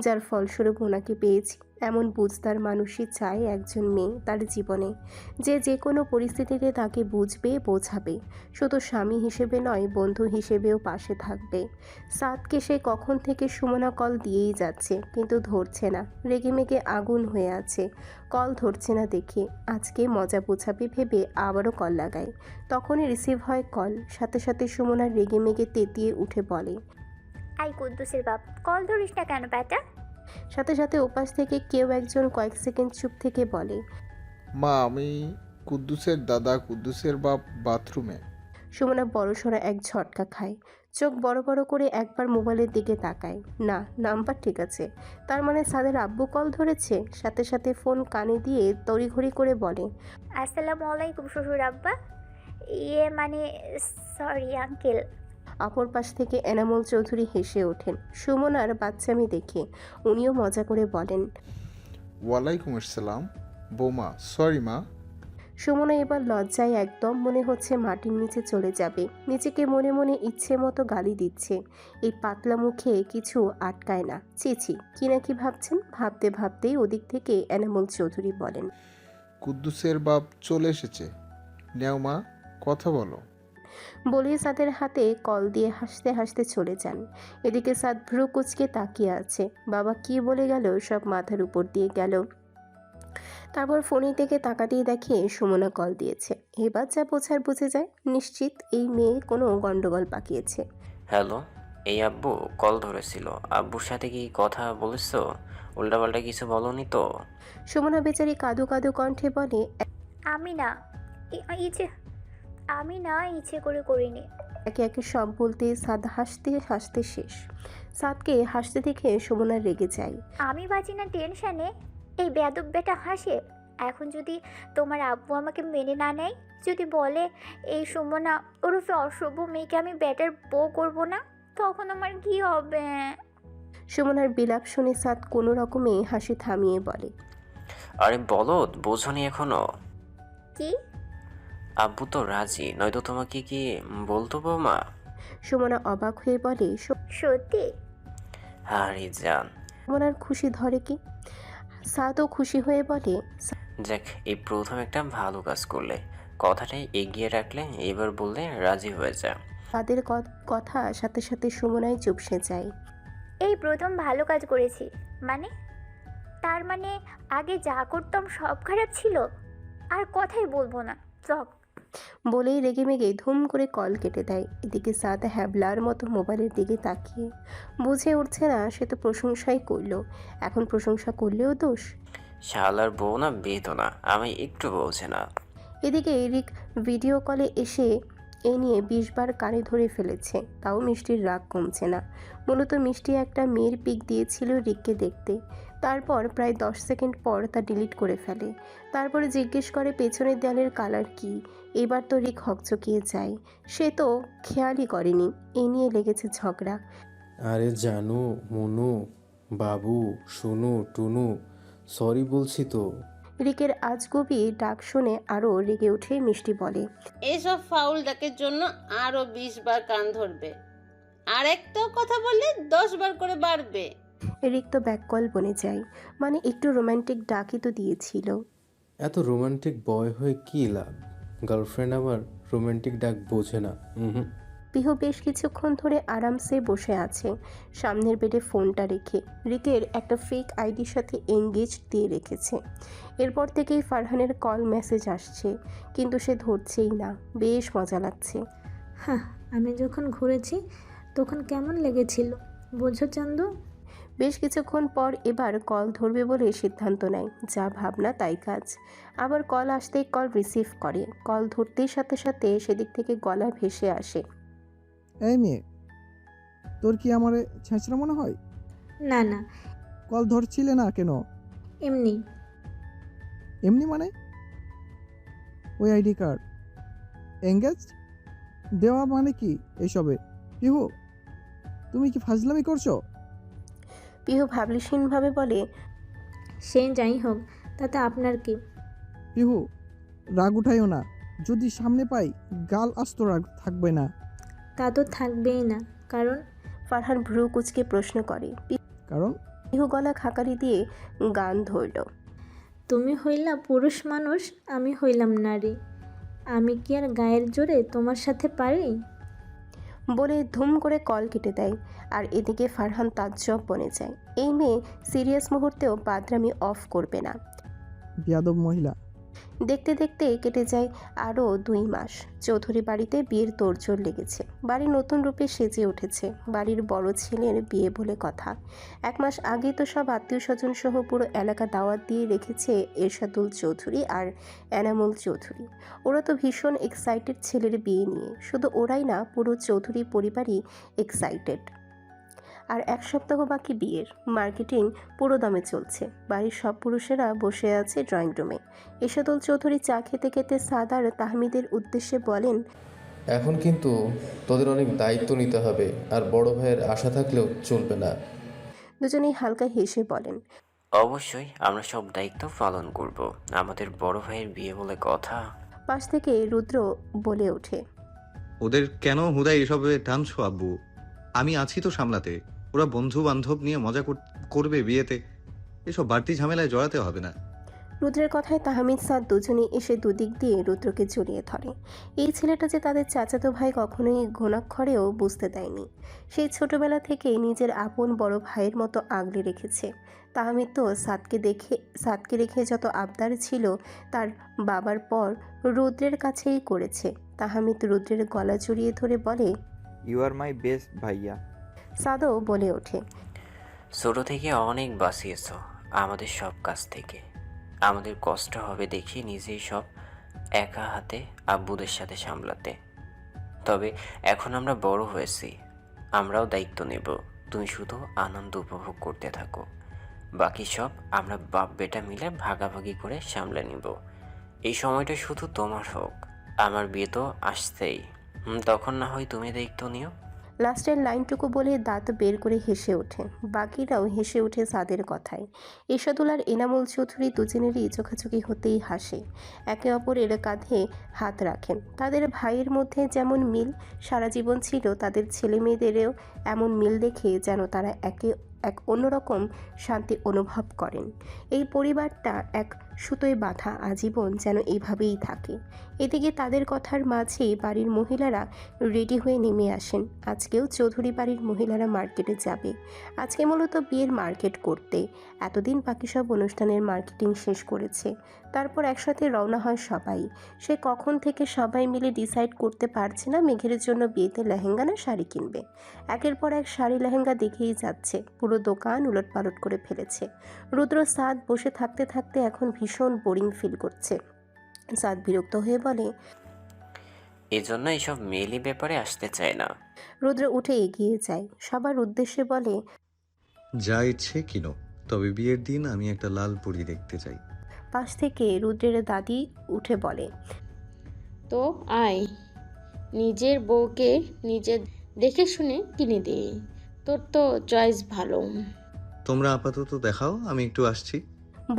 S2: যার ফলস্বরূপ ওনাকে পেয়েছি। এমন বুঝদার মানুষই চায় একজন মেয়ে তার জীবনে, যে যে কোনো পরিস্থিতিতে তাকে বুঝবে, বোঝাবে। শুধু স্বামী হিসেবে নয়, বন্ধু হিসেবেও পাশে থাকবে। সাদকে সে কখন থেকে সুমনা কল দিয়েই যাচ্ছে, কিন্তু ধরছে না। রেগেমেগে আগুন হয়ে আছে। কল ধরছে না দেখে আজকে মজা বোঝাবে ভেবে আবারও কল লাগায়। তখনই রিসিভ হয় কল। সাথে সাথে সুমনা রেগেমেগে তেতিয়ে উঠে বলে।
S10: আই কুদ্দুসের বাপ, কল ধরিস না কেন বেটা?
S2: সাথে সাথে ওপাশ থেকে কেউ একজন কয়েক সেকেন্ড চুপ থেকে বলে।
S11: মা, আমি কুদ্দুসের দাদা, কুদ্দুসের বাপ বাথরুমে।
S2: সুমনা বড়সড় এক ঝটকা খায়। চোখ বড় বড় করে একবার মোবাইলের দিকে তাকায়। না, নাম্বার ঠিক আছে। তার মানে সাদের আব্বু কল ধরেছে। সাথে সাথে ফোন কানে দিয়ে তড়িঘড়ি করে বলে।
S10: আসসালামু আলাইকুম শ্বশুর আব্বা। মানে সরি আঙ্কেল।
S2: অপর পাশ থেকে এনামুল চৌধুরী হেসে ওঠেন সুমনার বাচ্চামি দেখে। উনিও মজা করে বলেন।
S11: ওয়ালাইকুম আসসালাম বৌমা, সরি মা।
S2: সুমনা এবার লজ্জায় একদম মনে হচ্ছে মাটির নিচে চলে যাবে। নিজেকে মনে মনে ইচ্ছে মতো গালি দিচ্ছে। এই পাতলা মুখে কিছু আটকায় না। চিচি, কি না কি ভাবছেন। ভাবতে ভাবতেই ওদিক থেকে এনামুল চৌধুরী বলেন।
S11: কুদ্দুসের বাপ চলে এসেছে, নেও মা, কথা বলো।
S2: বলে সাদের হাতে কল দিয়ে হাসতে হাসতে চলে যান। এদিকে সাদ ভ্রু কুচকে তাকিয়ে আছে। বাবা কি বলে গেল সব মাথার উপর দিয়ে গেল। তারপর ফোনের দিকে তাকাতেই দেখে সুমনা কল দিয়েছে। এবার যা বোঝার বুঝে যায়। নিশ্চিত এই মেয়ে কোনো গন্ডগোল পাকিয়েছে।
S12: হ্যালো, এই আব্বু কল ধরেছিল। আব্বুর সাথে কি কথা বলেছো? উল্টাপাল্টা কিছু বলনি তো?
S2: সুমনা বেচারি কাঁদো কাঁদো কণ্ঠে বলে।
S10: আমি না ইচ্ছে করে করিনি।
S2: একে একে সব বলতে সাদ হাসতে হাসতে শেষ। সাদকে হাসতে দেখে সুমনা রেগে যায়।
S10: আমি বাঁচি না টেনশনে, এই বেয়াদব বেটা হাসে। এখন যদি তোমার আব্বু আমাকে মেনে না নেয়, যদি বলে এই সুমনা ওরফে অশুভ মেয়েকে আমি বেটার বউ করব না, তখন আমার কি হবে?
S2: সুমনার বিলাপ শুনে সাদ কোনো রকমে হাসি থামিয়ে বলে।
S12: আরে বলদ, বোঝনি এখনো?
S10: কি?
S12: আব্বু তো রাজি, নয়তো তোমাকে কি বলতো বৌমা?
S2: সুমনা অবাক হয়ে বলে।
S10: সত্যি?
S12: আরে জান।
S2: সুমনার খুশি ধরে কি? সাদও খুশি হয়ে বলে।
S12: যাক, এই প্রথম একটা ভালো কাজ করলে। কথাটাই এগিয়ে রাখলে, এবার বললে রাজি হয়ে যা।
S2: তাদের কথা সাথে সাথে সুমনায় চুপসে যায়।
S10: এই প্রথম ভালো কাজ করেছি মানে? তার মানে আগে যা করতাম সব খারাপ ছিল? আর কথাই বলবো না, চক।
S2: বলেই রেগেমেগে ধুম করে কল কেটে দেয়। এদিকে সাদ হ্যাবলার মতো মোবাইলের দিকে তাকিয়ে বুঝে উঠছে না। সে তো প্রশংসাই করলো, এখন প্রশংসা করলেও দোষ।
S12: শালার বউ না বেদনা, আমি একটু বলছে না।
S2: এদিকে রিক ভিডিও কলে এসে এ নিয়ে 20 বার কানে ধরে ফেলেছে, তাও মিষ্টির রাগ কমছে না। মূলত মিষ্টি একটা মেয়ের পিক দিয়েছিল রিককে দেখতে। তারপর প্রায় 10 সেকেন্ড পর তা ডিলিট করে ফেলে। তারপরে জিজ্ঞেস করে পেছনের দেয়ালের কালার কি। এবার তো রিক হকচকিয়ে যায়। সে তো খেয়ালই করেনি। এ নিয়ে লেগেছে ঝগড়া।
S13: আরে জানু, মুনু, বাবু, শুনু, টুনু, সরি বলছি তো।
S2: রিকের আজগুবি ডাক শুনে আরও রেগে উঠে মিষ্টি বলে,
S14: এসব ফাউল ডাকের জন্য আরো 20 বার কান ধরবে, আর একটা কথা বললে 10 বার করে বাড়বে।
S2: রিক তো ব্যাককল বনে যায়, মানে একটু রোমান্টিক ডাকই তো দিয়েছিল।
S13: এত রোমান্টিক বয় হয়ে কী লাভ? গার্লফ্রেন্ড আবার রোমান্টিক ডাক বোঝে না। হুম।
S2: পিহু বেশ কিছুক্ষণ ধরে আরামসে বসে আছে, সামনের বেডে ফোনটা রেখে। রিকের একটা ফেক আইডির সাথে এঙ্গেজ দিয়ে রেখেছে। এরপর থেকেই ফারহানের কল মেসেজ আসছে, কিন্তু সে ধরছেই না। বেশ মজা লাগছে।
S8: হ্যাঁ, আমি যখন ঘুরেছি তখন কেমন লেগেছিল বোঝো চান্দু?
S2: বেশ কিছুক্ষণ পর এবার কল ধরবে বলে সিদ্ধান্ত নেয়। যা ভাবনা তাই কাজ। আবার কল আসতেই কল রিসিভ করে। কল ধরতেই সাথে সাথে সেদিক থেকে গলা ভেসে আসে,
S3: এই মেয়ে, তোর কি আমারে ছেঁচড়া মনে হয়?
S8: না না,
S3: কল ধরছিলে না কেন?
S8: এমনি।
S3: এমনি মানে? ওই আইডি কার্ড এঙ্গেজ দেওয়া মানে কি এইসবে? পিহু, তুমি কি ফাজলামি করছো?
S2: পিহু ভাবলিসীনভাবে বলে,
S8: সে যাই হোক, তাতে আপনার কি?
S3: পিহু, রাগ উঠাইও না। যদি সামনে পাই গাল আস্ত রাগ থাকবে না।
S8: তা তো থাকবেই না, কারণ?
S2: ফারহান ভ্রু কুচকে প্রশ্ন করে।
S3: কারণ?
S2: পিহু গলা খাকারি দিয়ে গান ধরল,
S8: তুমি হইলা পুরুষ মানুষ, আমি হইলাম নারী। আমি কি আর গায়ের জোরে তোমার সাথে পারি?
S2: বলে ধুম করে কল কেটে দেয়। আর এদিকে ফারহান তাজ্জব বনে যায়। এই মেয়ে সিরিয়াস মুহূর্তেও বাদরামি অফ করবে না।
S3: বিয়াদব মহিলা।
S2: দেখতে দেখতে কেটে যায় আরও 2 মাস। চৌধুরী বাড়িতে বিয়ের তোড়জোড় লেগেছে। বাড়ি নতুন রূপে সেজে উঠেছে। বাড়ির বড় ছেলের বিয়ে বলে কথা। 1 মাস আগেই তো সব আত্মীয় স্বজন সহ পুরো এলাকা দাওয়াত দিয়ে রেখেছে এরশাদুল চৌধুরী আর এনামুল চৌধুরী। ওরা তো ভীষণ এক্সাইটেড ছেলের বিয়ে নিয়ে। শুধু ওরাই না, পুরো চৌধুরী পরিবারই এক্সাইটেড। আর 1 সপ্তাহ বাকি বিয়ের। মার্কেটিং পুরো দমে চলছে। বাড়ির সব পুরুষেরা বসে আছে ড্রয়িং রুমে। এরশাদুল চৌধুরী চা খেতে খেতে সাদ আর তাহমিদের উদ্দেশ্যে বলেন,
S13: এখন কিন্তু তোদের অনেক দায়িত্ব নিতে হবে, আর বড় ভাইয়ের আশা থাকলেও চলবে না।
S2: দুজনেই হালকা হেসে বলেন,
S12: অবশ্যই আমরা সব দায়িত্ব পালন করব। আমাদের বড় ভাইয়ের বিয়ে বলে কথা।
S2: পাশ থেকে রুদ্র বলে ওঠে,
S1: ওদের কেন হুদাই এসবে টানছো আব্বু? আমি আছি তো সামলাতে। ওরা বন্ধু বান্ধব নিয়ে মজা করবে বিয়েতে। এসব বাড়তি ঝামেলায় জড়াতে হবে না।
S2: রুদ্রের কথায় তাহমিদ সাদ দুজনেই এসে দুদিক দিয়ে রুদ্রকে জড়িয়ে ধরে। এই ছেলেটা যে তাদের চাচাতো ভাই কখনোই ঘুণাক্ষরেও বুঝতে দেয়নি। সেই ছোটবেলা থেকেই নিজের আপন বড় ভাইয়ের মতো আগলে রেখেছে। তাহমিদ তো সাদকে রেখে যত আবদার ছিল তার বাবার পর রুদ্রের কাছেই করেছে। তাহমিদ রুদ্রের গলা জড়িয়ে ধরে বলে,
S15: ইউ আর মাই বেস্ট ভাইয়া।
S2: সাদও বলে ওঠে,
S12: ছোট থেকে অনেক বাঁচিয়েছ আমাদের সব কাছ থেকে। আমাদের কষ্ট হবে দেখি নিজেই সব একা হাতে আব্বুদের সাথে সামলাতে। তবে এখন আমরা বড় হয়েছি, আমরাও দায়িত্ব নেব। তুমি শুধু আনন্দ উপভোগ করতে থাকো। বাকি সব আমরা বাপ বেটা মিলে ভাগাভাগি করে সামলে নিব। এই সময়টা শুধু তোমার হোক। আমার বিয়ে তো আসছেই, তখন না হয় তুমি দায়িত্ব নিও।
S2: লাস্টের লাইনটুকু বলে দাঁত বের করে হেসে ওঠে। বাকিরাও হেসে ওঠে সাদের কথায়। এরশাদুল আর এনামুল চৌধুরী দুজনেরই চোখাচোখি হতেই হাসে। একে অপরের কাঁধে হাত রাখেন। তাদের ভাইয়ের মধ্যে যেমন মিল সারা জীবন ছিল, তাদের ছেলে মেয়েদেরও এমন মিল দেখে যেন তারা এক অন্যরকম শান্তি অনুভব করেন। এই পরিবারটা এক সুতোয় বাঁধা, আজীবন যেন এইভাবেই থাকে। এদিকে তাদের কথার মাঝেই বাড়ির মহিলারা রেডি হয়ে নেমে আসেন। আজকেও চৌধুরী বাড়ির মহিলারা মার্কেটে যাবে। আজকে মূলত বিয়ের মার্কেট করতে। এতদিন বাকি সব অনুষ্ঠানের মার্কেটিং শেষ করেছে। তারপর একসাথে রওনা হয় সবাই। সে কখন থেকে সবাই মিলে ডিসাইড করতে পারছে না মেঘের জন্য বিয়েতে লেহেঙ্গা না শাড়ি কিনবে। একের পর এক শাড়ি লেহেঙ্গা দেখেই যাচ্ছে। পুরো দোকান উলটপালট করে ফেলেছে। রুদ্র সাদ বসে থাকতে থাকতে এখন ভীষণ বোরিং ফিল করছে। সাদ বিরক্ত হয়ে বলে,
S12: এজন্য এইসব মেয়েলি ব্যাপারে আসতে চায় না।
S2: রুদ্র উঠে এগিয়ে যায়, সবার উদ্দেশ্যে বলে,
S1: যা ইচ্ছে কিনো, তবে বিয়ের দিন আমি একটা লাল পরী দেখতে চাই।
S2: পাশ থেকে রুদ্রের দাদি উঠে বলে,
S14: তো আয়, নিজের বউকে নিজে দেখে শুনে কিনে দে। তোর তো চয়েস ভালো।
S1: তোমরা আপাতত দেখাও, আমি একটু আসছি।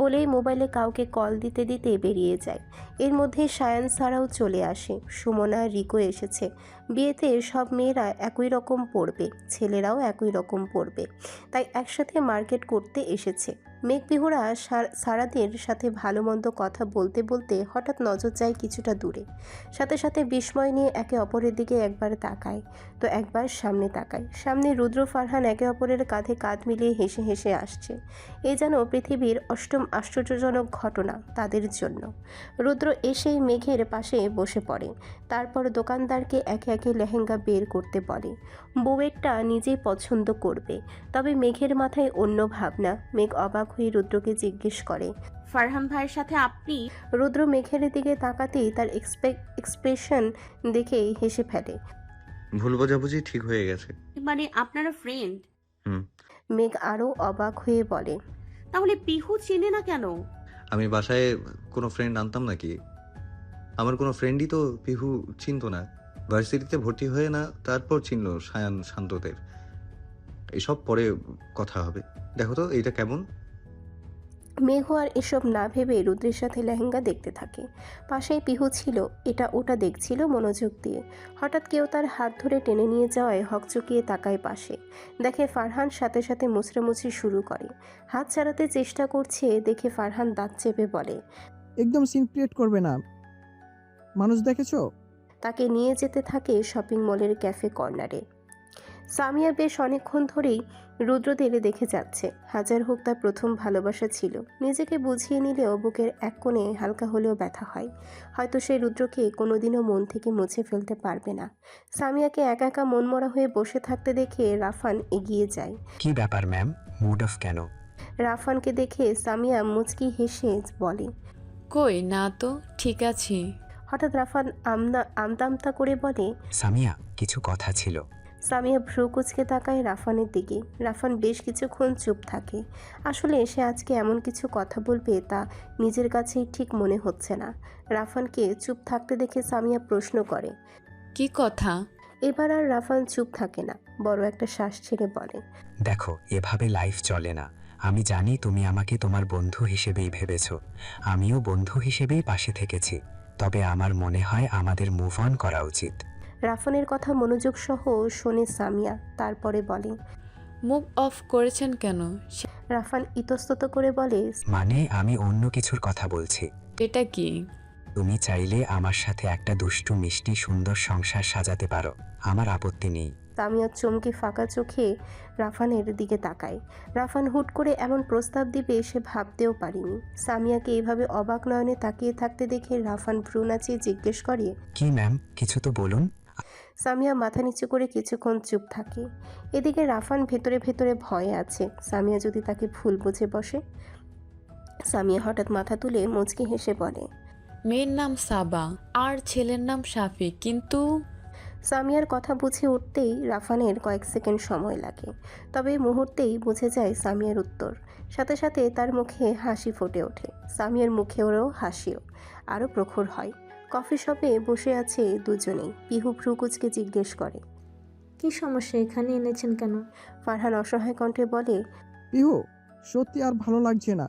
S2: বলেই মোবাইলে কাউকে কল দিতে দিতে বেরিয়ে যায়। এর মধ্যে সায়ান সারাও চলে আসে। সুমনা, রিকো এসেছে। বিয়েতে সব মেয়েরা একই রকম পরবে, ছেলেরাও একই রকম পরবে, তাই একসাথে মার্কেট করতে এসেছে। মেঘবিহুরা সারাদের সাথে ভালো মন্দ কথা বলতে বলতে হঠাৎ নজর যায় কিছুটা দূরে। সাথে সাথে বিস্ময় নিয়ে একে অপরের দিকে একবার তাকায়, তো একবার সামনে তাকায়। সামনে রুদ্র, ফারহান একে অপরের কাঁধে কাঁধ মিলিয়ে হেসে হেসে আসছে। এ যেন পৃথিবীর অষ্টম আশ্চর্যজনক ঘটনা তাদের জন্য। রুদ্র এসেই মেঘের পাশে বসে পড়ে, তারপর দোকানদারকে একে একে লেহেঙ্গা বের করতে বলে। বউয়েরটা নিজেই পছন্দ করবে। তবে মেঘের মাথায় অন্য ভাবনা। মেঘ অবাক হয়ে রুদ্রকে জিজ্ঞেস করে,
S9: ফারহান ভাইয়ের সাথে আপনি?
S2: রুদ্র মেঘের দিকে তাকাতেই তার এক্সপ্রেশন দেখেই হেসে ফেলে।
S1: ভুল বোঝাবুঝি ঠিক হয়ে গেছে।
S9: মানে আপনারা ফ্রেন্ড?
S1: হুম।
S2: মেঘ আরও অবাক হয়ে বলে,
S9: তাহলে পিহু চেনে না কেন?
S1: আমি বাসায় কোনো ফ্রেন্ড আনতাম নাকি? আমার কোনো ফ্রেন্ডই তো পিহু চিনতো না। ভার্সিটিতে ভর্তি হয়ে না তারপর চিনলো সায়ান, শান্তদের। এসব পরে কথা হবে। দেখো তো এইটা কেমন?
S2: মেঘ আর এসব না ভেবে রুদ্রের সাথে লেহেঙ্গা দেখতে থাকে। পাশেই পিহু ছিল, এটা ওটা দেখছিল মনোযোগ দিয়ে। হঠাৎ কেউ তার হাত ধরে টেনে নিয়ে যাওয়ায় হকচকিয়ে তাকায় পাশে। দেখে ফারহান সাথে সাথে মুছড়ামুছি শুরু করে। হাত ছাড়াতে চেষ্টা করছে দেখে ফারহান দাঁত চেপে বলে,
S3: একদম সিন ক্রিয়েট করবে না, মানুষ দেখেছো?
S2: তাকে নিয়ে যেতে থাকে শপিং মলের ক্যাফে কর্নারে। সামিয়া বেশ অনেকক্ষণ ধরেই রুদ্রদের দেখে যাচ্ছে। হাজার হোক তার প্রথম ভালোবাসা ছিল। নিজেকে বুঝিয়ে নিলেও বুকের এক কোণে হালকা হলেও ব্যথা হয়। হয়তো সে রুদ্রকে কোনোদিনও মন থেকে মুছে ফেলতে পারবে না। সামিয়াকে একা একা মনমরা হয়ে বসে থাকতে দেখে রাফান এগিয়ে যায়।
S16: কি ব্যাপার ম্যাম, মুড অফ কেন?
S2: রাফানকে দেখে সামিয়া মুচকি হেসে বলে,
S17: কই না তো, ঠিক আছি।
S2: হঠাৎ রাফান আমতা আমতা করে বলে,
S16: সামিয়া, কিছু কথা ছিল।
S2: সামিয়া ভ্রু কুচকে তাকায় রাফানের দিকে। রাফান বেশ কিছুক্ষণ চুপ থাকে। আসলে সে আজকে এমন কিছু কথা বলবে তা নিজের কাছেই ঠিক মনে হচ্ছে না। রাফানকে চুপ থাকতে দেখে সামিয়া প্রশ্ন করে,
S17: কি কথা?
S2: এবার আর রাফান চুপ থাকে না, বড় একটা শ্বাস ছেড়ে বলে,
S16: দেখো, এভাবে লাইফ চলে না। আমি জানি তুমি আমাকে তোমার বন্ধু হিসেবেই ভেবেছো, আমিও বন্ধু হিসেবেই পাশে থেকেছি। তবে আমার মনে হয় আমাদের মুভ অন করা উচিত।
S2: রাফানের কথা মনোযোগ সহ শোনে সামিয়া, তারপরে বলে,
S17: মুভ অফ করেছেন কেন?
S2: রাফান ইতস্তত করে বলে,
S16: মানে আমি অন্য কিছুর কথা বলছি।
S17: এটা কি?
S16: তুমি চাইলে আমার সাথে একটা দুষ্টু মিষ্টি সুন্দর সংসার সাজাতে পারো, আমার আপত্তি নেই।
S2: সামিয়া চমকে ফাঁকা চোখে রাফানের দিকে তাকায়। রাফান হুট করে এমন প্রস্তাব দিবে সে ভাবতেও পারেনি। সামিয়াকে এইভাবে অবাক নয়নে তাকিয়ে থাকতে দেখে রাফান ভ্রু নাচিয়ে জিজ্ঞেস করে,
S16: কি ম্যাম, কিছু তো বলুন।
S2: সামিয়া মাথা নিচু করে কিছুক্ষণ চুপ থাকে। এদিকে রাফান ভেতরে ভেতরে ভয়ে আছে, সামিয়া যদি তাকে ভুল বুঝে বসে। সামিয়া হঠাৎ মাথা তুলে মুচকি হেসে বলে,
S17: মেয়ের নাম সাবা আর ছেলের নাম শাফিক, কিন্তু
S2: সামিয়ার কথা বুঝে উঠতেই রাফানের কয়েক সেকেন্ড সময় লাগে। তবে মুহূর্তেই বুঝে যায় সামিয়ার উত্তর। সাথে সাথে তার মুখে হাসি ফুটে ওঠে। সামিয়ার মুখেও হাসিও আরও প্রখর হয়। কফি শপে বসে আছে দুজনেই। পিহু ভ্রু কুচকে জিজ্ঞেস করে,
S8: কি সমস্যা, এখানে এনেছেন কেন?
S2: ফারহান অসহায় কণ্ঠে বলে,
S3: পিহু, সত্যি আর ভালো লাগছে না।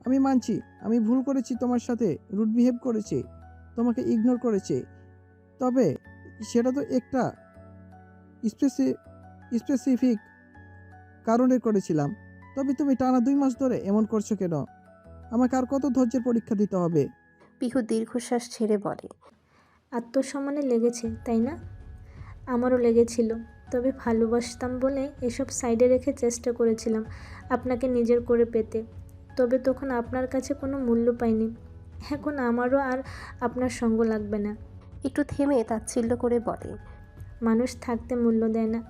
S3: আমি মানছি আমি ভুল করেছি, তোমার সাথে রুড বিহেভ করেছি, তোমাকে ইগনোর করেছি। তবে সেটা তো একটা স্পেসিফিক কারণে করেছিলাম। তবে তুমি টানা 2 মাস ধরে এমন করছো কেন? আমাকে আর কত ধৈর্যের পরীক্ষা দিতে হবে?
S2: পিহু দীর্ঘশ্বাস ছেড়ে বলে,
S8: আত্মসম্মানে লেগেছে তাই না? আমারও লেগেছিল, তবে ভালোবাসতাম বলে এসব সাইডে রেখে চেষ্টা করেছিলাম আপনাকে নিজের করে পেতে। তবে তখন আপনার কাছে কোনো মূল্য পাইনি। এখন আমারও আর আপনার সঙ্গ লাগবে না।
S2: একটু থেমে তাচ্ছিল্য করে বলে,
S8: মানুষ থাকতে মূল্য দেয় না,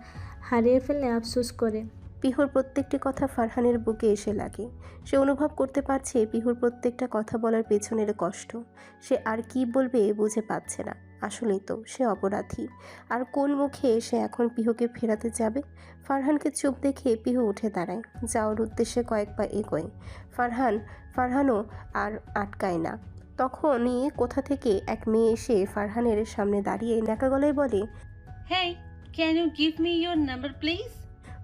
S8: হারিয়ে ফেললে আফসোস করে।
S2: পিহুর প্রত্যেকটি কথা ফারহানের বুকে এসে লাগে। সে অনুভব করতে পারছে পিহুর প্রত্যেকটা কথা বলার পেছনের কষ্ট। সে আর কি বলবে বুঝে পাচ্ছে না। আসলেই তো সে অপরাধী। আর কোন মুখে সে এখন পিহুকে ফেরাতে যাবে? ফারহানকে চুপ দেখে পিহু উঠে দাঁড়ায়, যাওয়ার উদ্দেশ্যে কয়েক পা এগোয়। ফারহানও আর আটকায় না। তখনই কোথা থেকে এক মেয়ে এসে ফারহানের সামনে দাঁড়িয়ে ন্যাকা গলায় বলে,
S14: hey, can you give me your number please?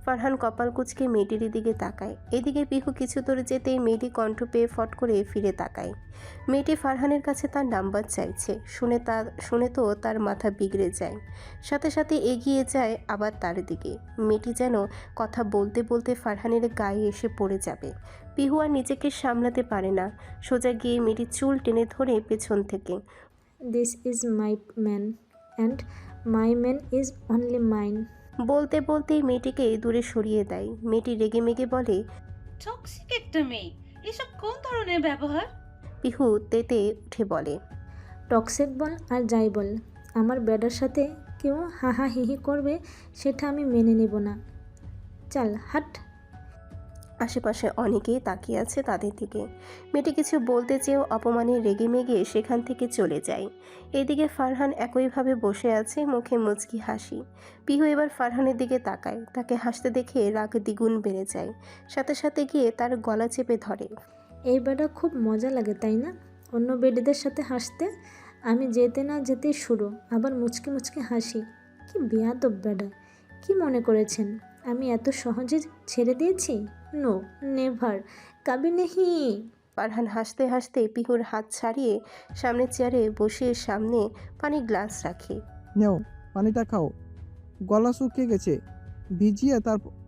S2: Farhan কপাল কুঁচকে মেয়েটির দিকে তাকায়। এদিকে পিহু কিছু দূর যেতেই মেয়েটি কণ্ঠ পেয়ে ফট করে ফিরে তাকায়। মেয়েটি ফারহানের কাছে তার নাম্বার চাইছে। শুনে তো তার মাথা বিগড়ে যায়। সাথে সাথে এগিয়ে যায় আবার তার দিকে। মেয়েটি যেন কথা বলতে বলতে ফারহানের গায়ে এসে পড়ে যাবে। পিহু আর নিজেকে সামলাতে পারে না, সোজা গিয়ে মেয়েটির চুল টেনে ধরে পেছন থেকে।
S8: This is my man and my man is only mine.
S2: বলতে বলতেই মেয়েটিকে দূরে সরিয়ে দেয়। মেয়েটি রেগে মেগে বলে,
S18: টক্সিক একটা মেয়ে, এসব কোন ধরনের ব্যবহার?
S2: পিহু তেতে উঠে বলে,
S8: টক্সিক বল আর যাই বল, আমার ব্যাডার সাথে কেউ হাহা হিহি করবে সেটা আমি মেনে নেব না। চাল হাট।
S2: আশেপাশে অনেকেই তাকিয়ে আছে তাদের দিকে। মেয়েটি কিছু বলতে চেয়েও অপমানে রেগে মেগে সেখান থেকে চলে যায়। এদিকে ফারহান একইভাবে বসে আছে, মুখে মুচকি হাসি। পিহু এবার ফারহানের দিকে তাকায়। তাকে হাসতে দেখে রাগ দ্বিগুণ বেড়ে যায়। সাথে সাথে গিয়ে তার গলা চেপে ধরে।
S8: এই বেডা খুব মজা লাগে তাই না অন্য বেডিদের সাথে হাসতে? আমি যেতে না যেতেই শুরু, আবার মুচকি মুচকি হাসি। কি বেয়াদব বেডা, কি মনে করেছেন আমি এত সহজে ছেড়ে দিয়েছি? নো নেভার, কবি নেহি।
S2: ফারহান হাসতে হাসতে পিহুর হাত ছাড়িয়ে সামনের চেয়ারে বসে সামনে পানির গ্লাস রাখে।
S3: নেও পানিটা খাও, গলা শুকিয়ে গেছে, ভিজিয়ে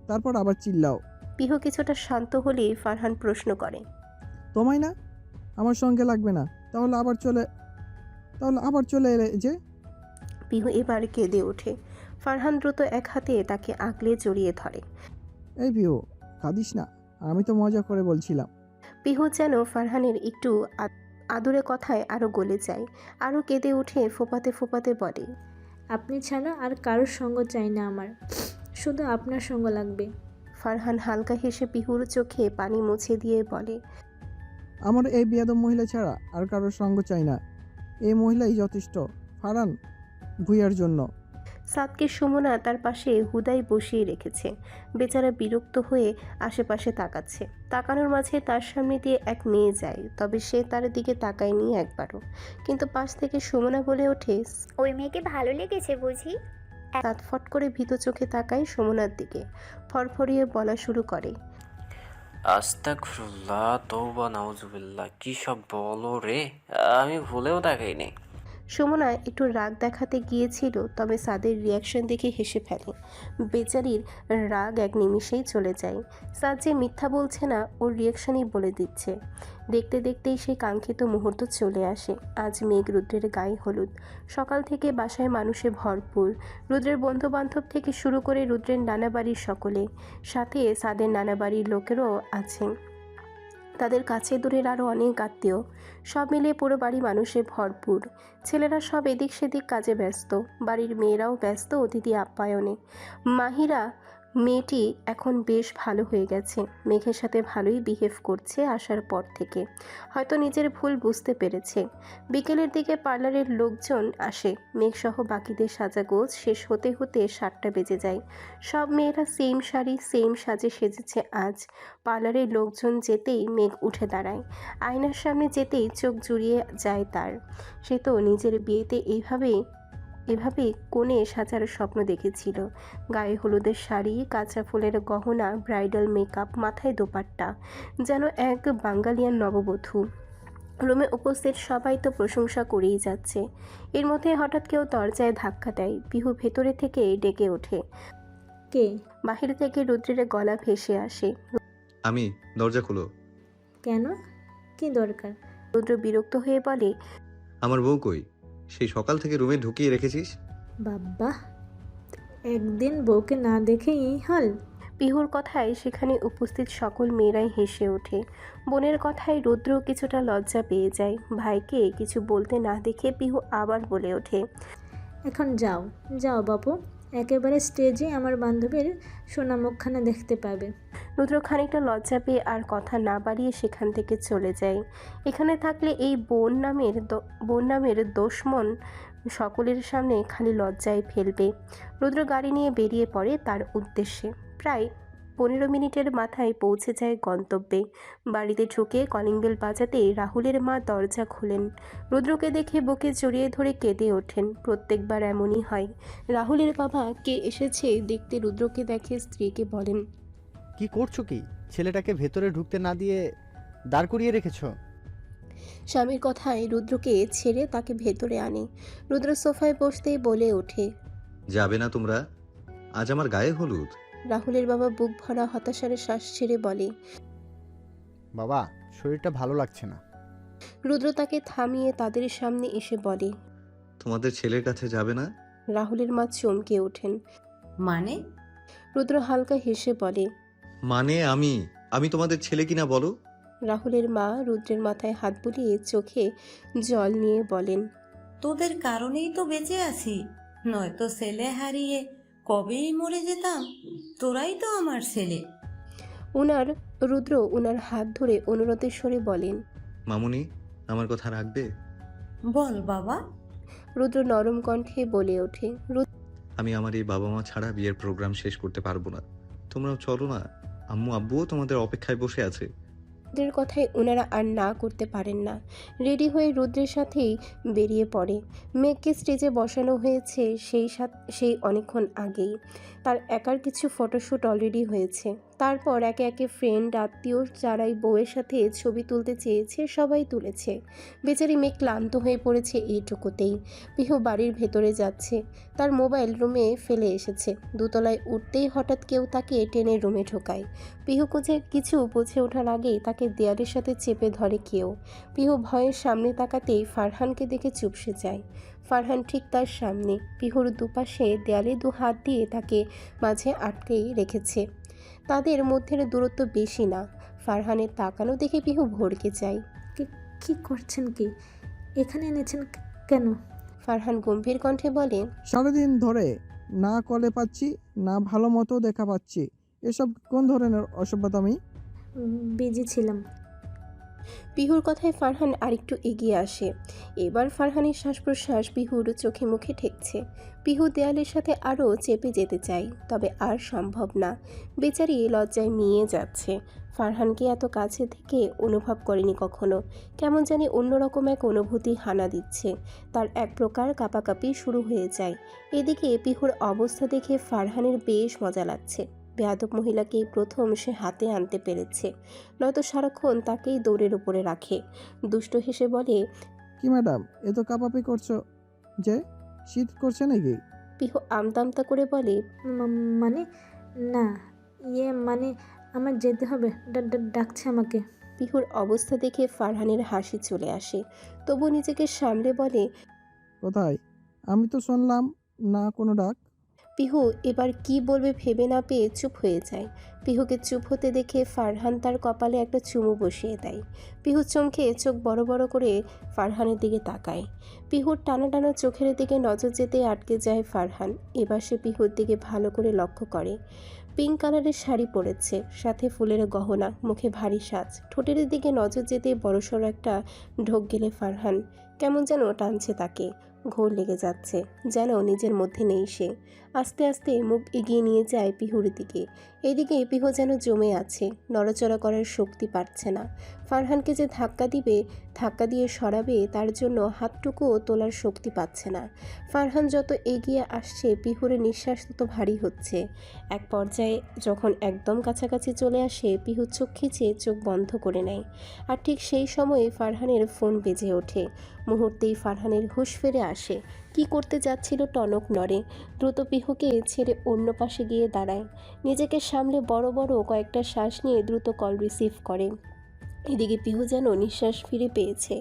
S3: তারপর আবার চিল্লাও।
S2: পিহু কিছুটা শান্ত হলে ফারহান প্রশ্ন করে,
S3: তোমায় না? আমার সঙ্গে লাগবে না, তাহলে আবার চলে এলে যে?
S2: পিহু এবার কেঁদে ওঠে। ফারহান দ্রুত এক হাতে তাকে আগলে জড়িয়ে ধরে।
S3: এই পিহু, কাঁদিস না, আমি তো মজা করে বলছিলাম।
S2: পিহু যেন ফারহানের একটু আদুরে কথায় আরও গলে যায়, আরও কেঁদে উঠে ফোপাতে ফোপাতে বলে,
S8: আপনি ছাড়া আর কারোর সঙ্গ চাই না আমার, শুধু আপনার সঙ্গ লাগবে।
S2: ফারহান হালকা হেসে পিহুর চোখে পানি মুছে দিয়ে বলে,
S3: আমার এই বেয়াদব মহিলা ছাড়া আর কারোর সঙ্গ চাই না, এই মহিলাই যথেষ্ট ফারহান ভুইয়ার জন্য।
S2: সাদকে সুমনা তার পাশে হুদাই বসিয়ে রেখেছে। বেচারা বিরক্ত হয়ে আশেপাশে তাকাচ্ছে। তাকানোর মাঝে তার সামনে দিয়ে এক মেয়ে যায়, তবে সে তার দিকে তাকায়নি একবারও। কিন্তু পাশ থেকে সুমনা বলে ওঠে,
S10: ওই মেয়েকে ভালো লেগেছে বুঝি?
S2: সাদ ফট করে ভীত চোখে তাকায় সুমনার দিকে, ফরফরিয়ে বলা শুরু করে,
S12: আস্তাগফিরুল্লাহ, তওবা, নাউজুবিল্লাহ, কি সব বলো রে, আমি ভুলেও তাকাইনি।
S2: সুমনা একটু রাগ দেখাতে গিয়েছিল, তবে সাদের রিয়াকশন দেখে হেসে ফেলে। বেচারির রাগ এক নিমিষেই চলে যায়। সাদ যে মিথ্যা বলছে না, ওর রিয়াকশনই বলে দিচ্ছে। দেখতে দেখতেই সেই কাঙ্ক্ষিত মুহূর্ত চলে আসে। আজ মেঘ রুদ্রের গায়ে হলুদ। সকাল থেকে বাসায় মানুষে ভরপুর। রুদ্রের বন্ধুবান্ধব থেকে শুরু করে রুদ্রের নানা বাড়ির সকলে, সাথে সাদের নানা বাড়ির লোকেরও আছেন। তাদের কাছে দূরের আরও অনেক আত্মীয়। সব মিলিয়ে পুরো বাড়ি মানুষে ভরপুর। ছেলেরা সব এদিক সেদিক কাজে ব্যস্ত, বাড়ির মেয়েরাও ব্যস্ত অতিথি আপ্যায়নে। মাহিরা মেয়েটি এখন বেশ ভালো হয়ে গেছে। মেঘের সাথে ভালোই বিহেভ করছে আসার পর থেকে। হয়তো নিজের ভুল বুঝতে পেরেছে। বিকেলের দিকে পার্লারের লোকজন আসে। মেঘসহ বাকিদের সাজাগোজ শেষ হতে হতে 7টা বেজে যায়। সব মেয়েরা সেম শাড়ি সেম সাজে সেজেছে আজ। পার্লারের লোকজন যেতেই মেঘ উঠে দাঁড়ায়। আয়নার সামনে যেতেই চোখ জুড়িয়ে যায় তার। সে তো নিজের বিয়েতে এভাবেই কোণে সাজার স্বপ্ন দেখেছিল। গায়ে হলুদের শাড়ি, কাঁচা ফুলের গহনা, ব্রাইডাল মেকআপ, মাথায় দোপাট্টা, যেন এক বাঙালিয়ান নববধূ। রুমে উপস্থিত সবাই তো প্রশংসা করেই যাচ্ছে। এর মধ্যে হঠাৎ কেউ দরজায় ধাক্কা দেয়। পিহু ভেতরে থেকে ডেকে ওঠে।
S8: কে?
S2: বাহির থেকে রুদ্রের গলা ভেসে আসে,
S1: আমি, দরজা খুলো।
S8: কেন? কি দরকার?
S2: রুদ্র বিরক্ত হয়ে বলে,
S1: আমার বউ কই? সেই সকাল থেকে রুমে ঢুকিয়ে রেখেছিস।
S8: বাবা, একদিন বউকে না দেখেই এই হাল।
S2: পিহুর কথায় সেখানে উপস্থিত সকল মেয়েরাই হেসে ওঠে। বোনের কথায় রুদ্র কিছুটা লজ্জা পেয়ে যায়। ভাইকে কিছু বলতে না দেখে পিহু আবার বলে ওঠে,
S8: এখন যাও যাও বাপু, একেবারে স্টেজে আমার বান্ধবীর সোনামুখখানা দেখতে পাবে।
S2: রুদ্র খানিকটা লজ্জা পেয়ে আর কথা না বাড়িয়ে সেখান থেকে চলে যায়। এখানে থাকলে এই বোন নামের দোষমন সকলের সামনে খালি লজ্জায় ফেলবে। রুদ্র গাড়ি নিয়ে বেরিয়ে পড়ে তার উদ্দেশ্যে। প্রায় 15 মিনিটের মাথায় পৌঁছে যায় গন্তব্যে। বাড়িতে ঢুকে কলিং বেল বাজাতেই রাহুলের মা দরজা খোলেন। রুদ্রকে দেখে বুকে জড়িয়ে ধরে কেঁদে ওঠেন। প্রত্যেকবার এমনই হয়। রাহুলের বাবা কে এসেছে দেখতে রুদ্রকে দেখে স্ত্রীকে বলেন,
S19: কি করছো কি? ছেলেটাকে ভেতরে ঢুকতে না দিয়ে দাঁড় করিয়ে রেখেছো?
S2: স্বামীর কথায় রুদ্রকে ছেড়ে তাকে ভেতরে আনে। রুদ্র সোফায় বসতেই বলে ওঠে,
S1: যাবে না তোমরা? আজ আমার গায়ে হলুদ।
S2: রাহুলের বাবা বুক ভরা হতাশার শ্বাস ছেড়ে বলে,
S19: বাবা, শরীরটা ভালো লাগছে না।
S2: রুদ্র তাকে থামিয়ে তাদের সামনে এসে বলে,
S1: তোমাদের ছেলের কাছে যাবে না?
S2: রাহুলের মা চমকে ওঠেন।
S20: মানে?
S2: রুদ্র হালকা হেসে বলে,
S1: মানে আমি তোমাদের ছেলে কিনা বলো?
S2: রাহুলের মা রুদ্রের মাথায় হাত বুলিয়ে চোখে জল নিয়ে বলেন,
S20: তোদের কারণেই তো বেঁচে আছি, নয়তো ছেলে হারিয়ে কবেই মরে যেতাম। তোরাই তো আমার ছেলে।
S2: রুদ্র ওনার হাত ধরে অনুরোধের স্বরে বলেন,
S1: মামুনি, আমার কথা রাখবে?
S20: বল বাবা।
S2: রুদ্র নরম কণ্ঠে বলে ওঠে,
S1: আমি আমার এই বাবা মা ছাড়া বিয়ের প্রোগ্রাম শেষ করতে পারবো না। তোমরাও চলো না, আম্মু আব্বুও তোমাদের অপেক্ষায় বসে আছে।
S2: রুদ্রের কথায় ওনারা আর না করতে পারেন না। রেডি হয়ে রুদ্রের সাথেই বেরিয়ে পড়ে। মেঘকে স্টেজে বসানো হয়েছে সেই অনেকক্ষণ আগেই। তার একার কিছু ফটোশ্যুট অলরেডি হয়েছে। তারপর একে একে ফ্রেন্ড আত্মীয় যারাই বউয়ের সাথে ছবি তুলতে চেয়েছে সবাই তুলেছে। বেচারি মেঘ ক্লান্ত হয়ে পড়েছে এইটুকুতেই। পিহু বাড়ির ভেতরে যাচ্ছে। তার মোবাইল রুমে ফেলে এসেছে। দোতলায় উঠতেই হঠাৎ কেউ তাকে টেনে রুমে ঢোকায়। পিহু কিছু বুঝে ওঠার আগেই তাকে দেয়ালের সাথে চেপে ধরে কেউ। পিহু ভয়ের সামনে তাকাতেই ফারহানকে দেখে চুপসে যায়। ফারহান ঠিক তার সামনে। পিহুর দুপাশে দেয়ালে 2 হাত দিয়ে তাকে মাঝে আটকেই রেখেছে। তাদের মধ্যে দূরত্ব বেশি না। ফারহানের তাকানো দেখে পিহু ভড়কে যায়।
S8: কি করছেন? কি এখানে এনেছেন কেন?
S2: ফারহান গম্ভীর কণ্ঠে বলে,
S3: সারাদিন ধরে না কলে পাচ্ছি, না ভালো মতো দেখা পাচ্ছি। এসব কোন ধরনের অসভ্যতামি?
S8: বিজি ছিলাম।
S2: পিহুর কথায় ফারহান আরেকটু এগিয়ে আসে। এবার ফারহানের শ্বাস প্রশ্বাস পিহুর চোখে মুখে ঠেকছে। পিহু দেয়ালের সাথে আরও চেপে যেতে চায়, তবে আর সম্ভব না। বেচারি লজ্জায় মিয়ে যাচ্ছে। ফারহানকে এত কাছে থেকে অনুভব করেনি কখনো। কেমন জানি অন্যরকম এক অনুভূতি হানা দিচ্ছে। তার এক প্রকার কাঁপাকাঁপি শুরু হয়ে যায়। এদিকে পিহুর অবস্থা দেখে ফারহানের বেশ মজা লাগছে। বেয়াদব মহিলাকে প্রথম সে হাতে আনতে পেরেছে, নয়তো সারাক্ষণ তাকেই দৌড়ের উপরে রাখে। দুষ্ট হেসে বলে,
S3: কি ম্যাডাম, এত কাঁপাপি করছো যে? শীত করছে নাকি?
S2: পিহু আমতা করে বলে,
S8: মানে না, মানে আমার যেতে হবে, ডাকছে আমাকে।
S2: পিহুর অবস্থা দেখে ফারহানের হাসি চলে আসে, তবু নিজেকে সামলে বলে,
S3: কোথায়? আমি তো শুনলাম না কোনো ডাক।
S2: পিহু এবার কি বলবে ভেবে না পেয়ে চুপ হয়ে যায়। পিহুকে চুপ হতে দেখে ফারহান তার কপালে একটা চুমু বসিয়ে দেয়। পিহু চমকে চোখ বড় বড় করে ফারহানের দিকে তাকায়। পিহুর টানা টানা চোখের দিকে নজর যেতে আটকে যায় ফারহান। এবার সে পিহুর দিকে ভালো করে লক্ষ্য করে। পিঙ্ক কালারের শাড়ি পরেছে, সাথে ফুলের গহনা, মুখে ভারী সাজ। ঠোঁটের দিকে নজর যেতে বড়সড় একটা ঢোক গেলে ফারহান কেমন যেন টানছে তাকে। ঘোর লেগে যাচ্ছে, যেন নিজের মধ্যে নেই সে। আস্তে আস্তে মুখ এগিয়ে নিয়ে যায় পিহুর দিকে। এদিকে পিহু যেন জমে আছে, নড়াচড়া করার শক্তি পাচ্ছে না। ফারহানকে যে ধাক্কা দিয়ে সরাবে তার জন্য হাতটুকুও তোলার শক্তি পাচ্ছে না। ফারহান যত এগিয়ে আসছে পিহুরের নিঃশ্বাস তত ভারী হচ্ছে। এক পর্যায়ে যখন একদম কাছাকাছি চলে আসে, পিহু চোখ খিচে চোখ বন্ধ করে নেয়। আর ঠিক সেই সময়ে ফারহানের ফোন বেজে ওঠে। মুহূর্তেই ফারহানের হুঁশ ফিরে আসে। কি করতে যাচ্ছিল টনক নড়ে। দ্রুত পিহুকে ছেড়ে অন্য পাশে গিয়ে দাঁড়ায়। নিজেকে সামলে বড় বড় কয়েকটা শ্বাস নিয়ে দ্রুত কল রিসিভ করে। এদিকে পিহু যেন নিঃশ্বাস ফিরে পেয়েছে।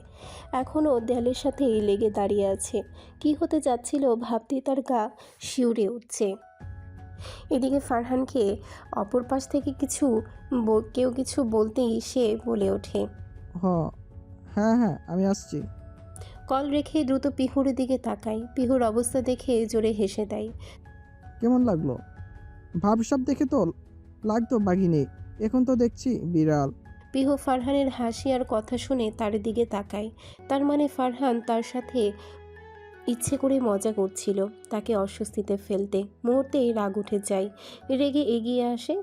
S2: এখনও দেয়ালের সাথেই লেগে দাঁড়িয়ে আছে। কি হতে যাচ্ছিল ভাবতেই তার গা শিউরে উঠছে। এদিকে ফারহানকে অপর পাশ থেকে কেউ কিছু বলতেই সে বলে ওঠে,
S3: হ্যাঁ আমি আসছি।
S2: কল রেখে দ্রুত পিহুর দিকে তাকায়। পিহুর অবস্থা দেখে জোরে হেসে দেয়।
S3: কেমন লাগলো? ভাবসাব দেখে তো লাগতো বাঘিনী, এখন তো দেখছি বিড়াল।
S2: পিহু ফারহানের হাসি আর কথা শুনে তার দিকে তাকায়। তার মানে ফারহান তার সাথে ইচ্ছে করে মজা করছিল, তাকে অস্বস্তিতে ফেলতে। মুহূর্তেই রাগ উঠে যায়। রেগে এগিয়ে আসে,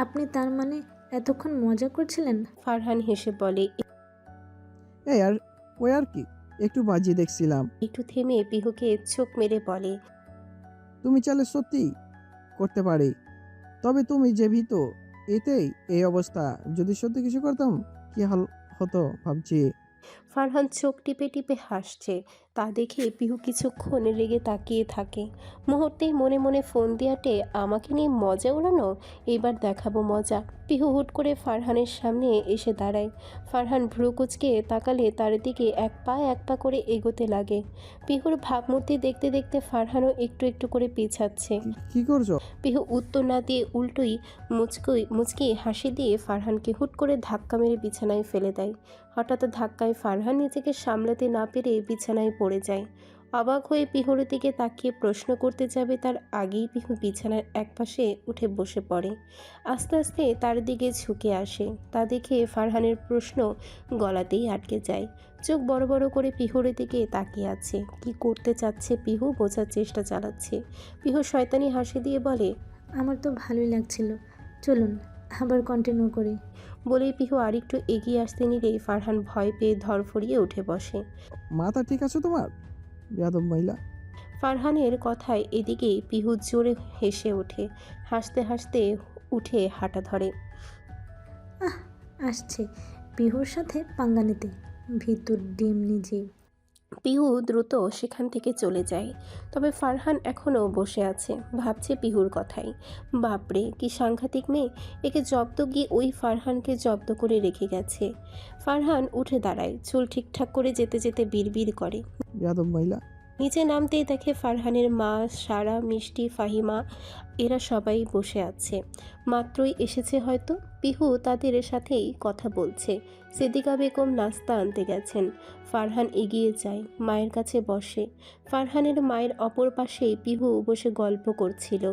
S8: আপনি তার মানে এতক্ষণ মজা করছিলেন?
S2: ফারহান হেসে বলে।
S3: এই আর ওই আর কি, একটু বাজিয়ে দেখছিলাম।
S2: একটু থেমে পিহুকে চোখ মেরে বলে,
S3: তুমি চাইলে সত্যি করতে পারি, তবে তুমি যে ভীত এতেই এই অবস্থা। যদি সত্যি কিছু করতাম কি হাল হতো ভাবছি।
S2: ফারহান চোখ টিপে টিপে হাসছে। তা দেখে পিহু কিছুক্ষণ রেগে তাকিয়ে থাকে। মুহূর্তেই মনে মনে ফোন দিয়াটে আমাকে নিয়ে মজা উড়ানো, এবার দেখাবো মজা। পিহু হুট করে ফারহানের সামনে এসে দাঁড়ায়। ফারহান ভ্রু কুচকে তাকালে তার দিকে এক পা করে এগোতে লাগে। পিহুর ভাবমূর্তি দেখতে দেখতে ফারহানও একটু একটু করে পিছাচ্ছে।
S3: কি করছো?
S2: পিহু উত্তর না দিয়ে উল্টোই মুচকি হাসি দিয়ে ফারহানকে হুট করে ধাক্কা মেরে বিছানায় ফেলে দেয়। হঠাৎ ধাক্কায় ফারহান নিজেকে সামলাতে না পেরে বিছানায় পড়ে যায়। অবাক হয়ে পিহুর দিকে তাকিয়ে প্রশ্ন করতে যাবে তার আগেই পিহু বিছানার একপাশে উঠে বসে পড়ে। আস্তে আস্তে তার দিকে ঝুঁকে আসে। তা দেখে ফারহানের প্রশ্ন গলাতেই আটকে যায়। চোখ বড় বড় করে পিহুর দিকে তাকিয়ে আছে। কি করতে চাচ্ছে পিহু বোঝার চেষ্টা চালাচ্ছে। পিহু শয়তানি হাসি দিয়ে বলে,
S8: আমার তো ভালোই লাগছিল, চলুন আবার কন্টিনিউ করি।
S2: বলেই পিহু আরেকটু এগিয়ে আসতে নিলেই ফারহান ভয় পেয়ে ধরফড়িয়ে উঠে বসে।
S3: মাথা ঠিক আছে তোমার, বেয়াদব মহিলা?
S2: ফারহানের কথায় এদিকে পিহু জোরে হেসে ওঠে। হাসতে হাসতে উঠে হাঁটা ধরে।
S8: আসছে পিহুর সাথে পাঙ্গা নিতে, ভিতর ডিম নিজে।
S2: পিহু দ্রুত সেখান থেকে চলে যায়। তবে ফারহান এখনও বসে আছে, ভাবছে পিহুর কথাই। বাপরে কি সাংঘাতিক মেয়ে, একে জব্দ গিয়ে ওই ফারহানকে জব্দ করে রেখে গেছে। ফারহান উঠে দাঁড়ায়, চুল ঠিকঠাক করে যেতে যেতে বিড়বিড় করে।
S3: বেয়াদব মহিলা।
S2: নিচে নামতেই দেখে ফারহানের মা, সারা, মিষ্টি, ফাহিমা এরা সবাই বসে আছে। মাত্রই এসেছে হয়তো। পিহু তাদের সাথেই কথা বলছে। সিদ্দিকা বেগম নাস্তা আনতে গেছেন। ফারহান এগিয়ে যায়, মায়ের কাছে বসে। ফারহানের মায়ের অপর পাশেই পিহু বসে গল্প করছিল।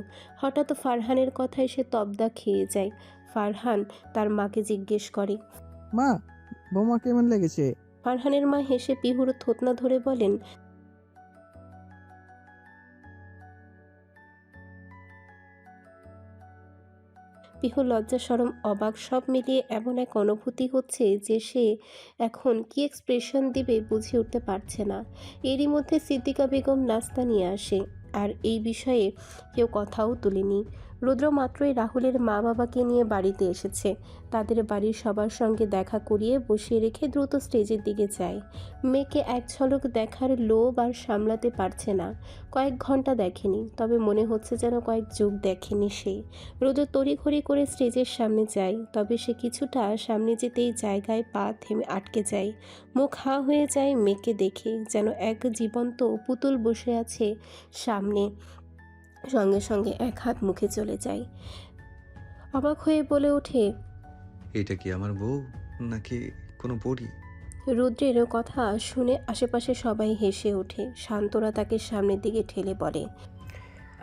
S2: হঠাৎ ফারহানের কথায় সে তবদা খেয়ে যায়। ফারহান তার মাকে জিজ্ঞেস করে,
S3: মা, বৌমা কেমন লেগেছে?
S2: ফারহানের মা হেসে পিহুর থুতনা ধরে বলেন, পিহু লজ্জা শরম অবাক সব মিলিয়ে এমন এক অনুভূতি হচ্ছে যে সে এখন কি এক্সপ্রেশন দিবে বুঝে উঠতে পারছে না। এরই মধ্যে সিদ্দিকা বেগম নাস্তা নিয়ে আসে, আর এই বিষয়ে কেউ কথাও তুলেনি। রুদ্র মাত্রই রাহুলের মা বাবাকে নিয়ে বাড়িতে এসেছে। তাদের বাড়ির সবার সঙ্গে দেখা করিয়ে বসিয়ে রেখে দ্রুত স্টেজের দিকে যায়। মেয়েকে এক ঝলক দেখার লোভ আর সামলাতে পারছে না। কয়েক ঘন্টা দেখেনি, তবে মনে হচ্ছে যেন কয়েক যুগ দেখেনি সে। রুদ্র তড়িঘড়ি করে স্টেজের সামনে যায়, তবে সে কিছুটা সামনে যেতেই জায়গায় পা থেমে আটকে যায়। মুখ হাঁ হয়ে যায় মেয়েকে দেখে, যেন এক জীবন্ত পুতুল বসে আছে সামনে। সঙ্গে সঙ্গে এক হাত মুখে চলে যায়। অবাক হয়ে বলে ওঠে,
S1: এটা কি আমার বউ নাকি কোনো পরী?
S2: রুদ্রের কথা শুনে আশেপাশে সবাই হেসে ওঠে। শান্তরা তাকে সামনের দিকে ঠেলে বলে,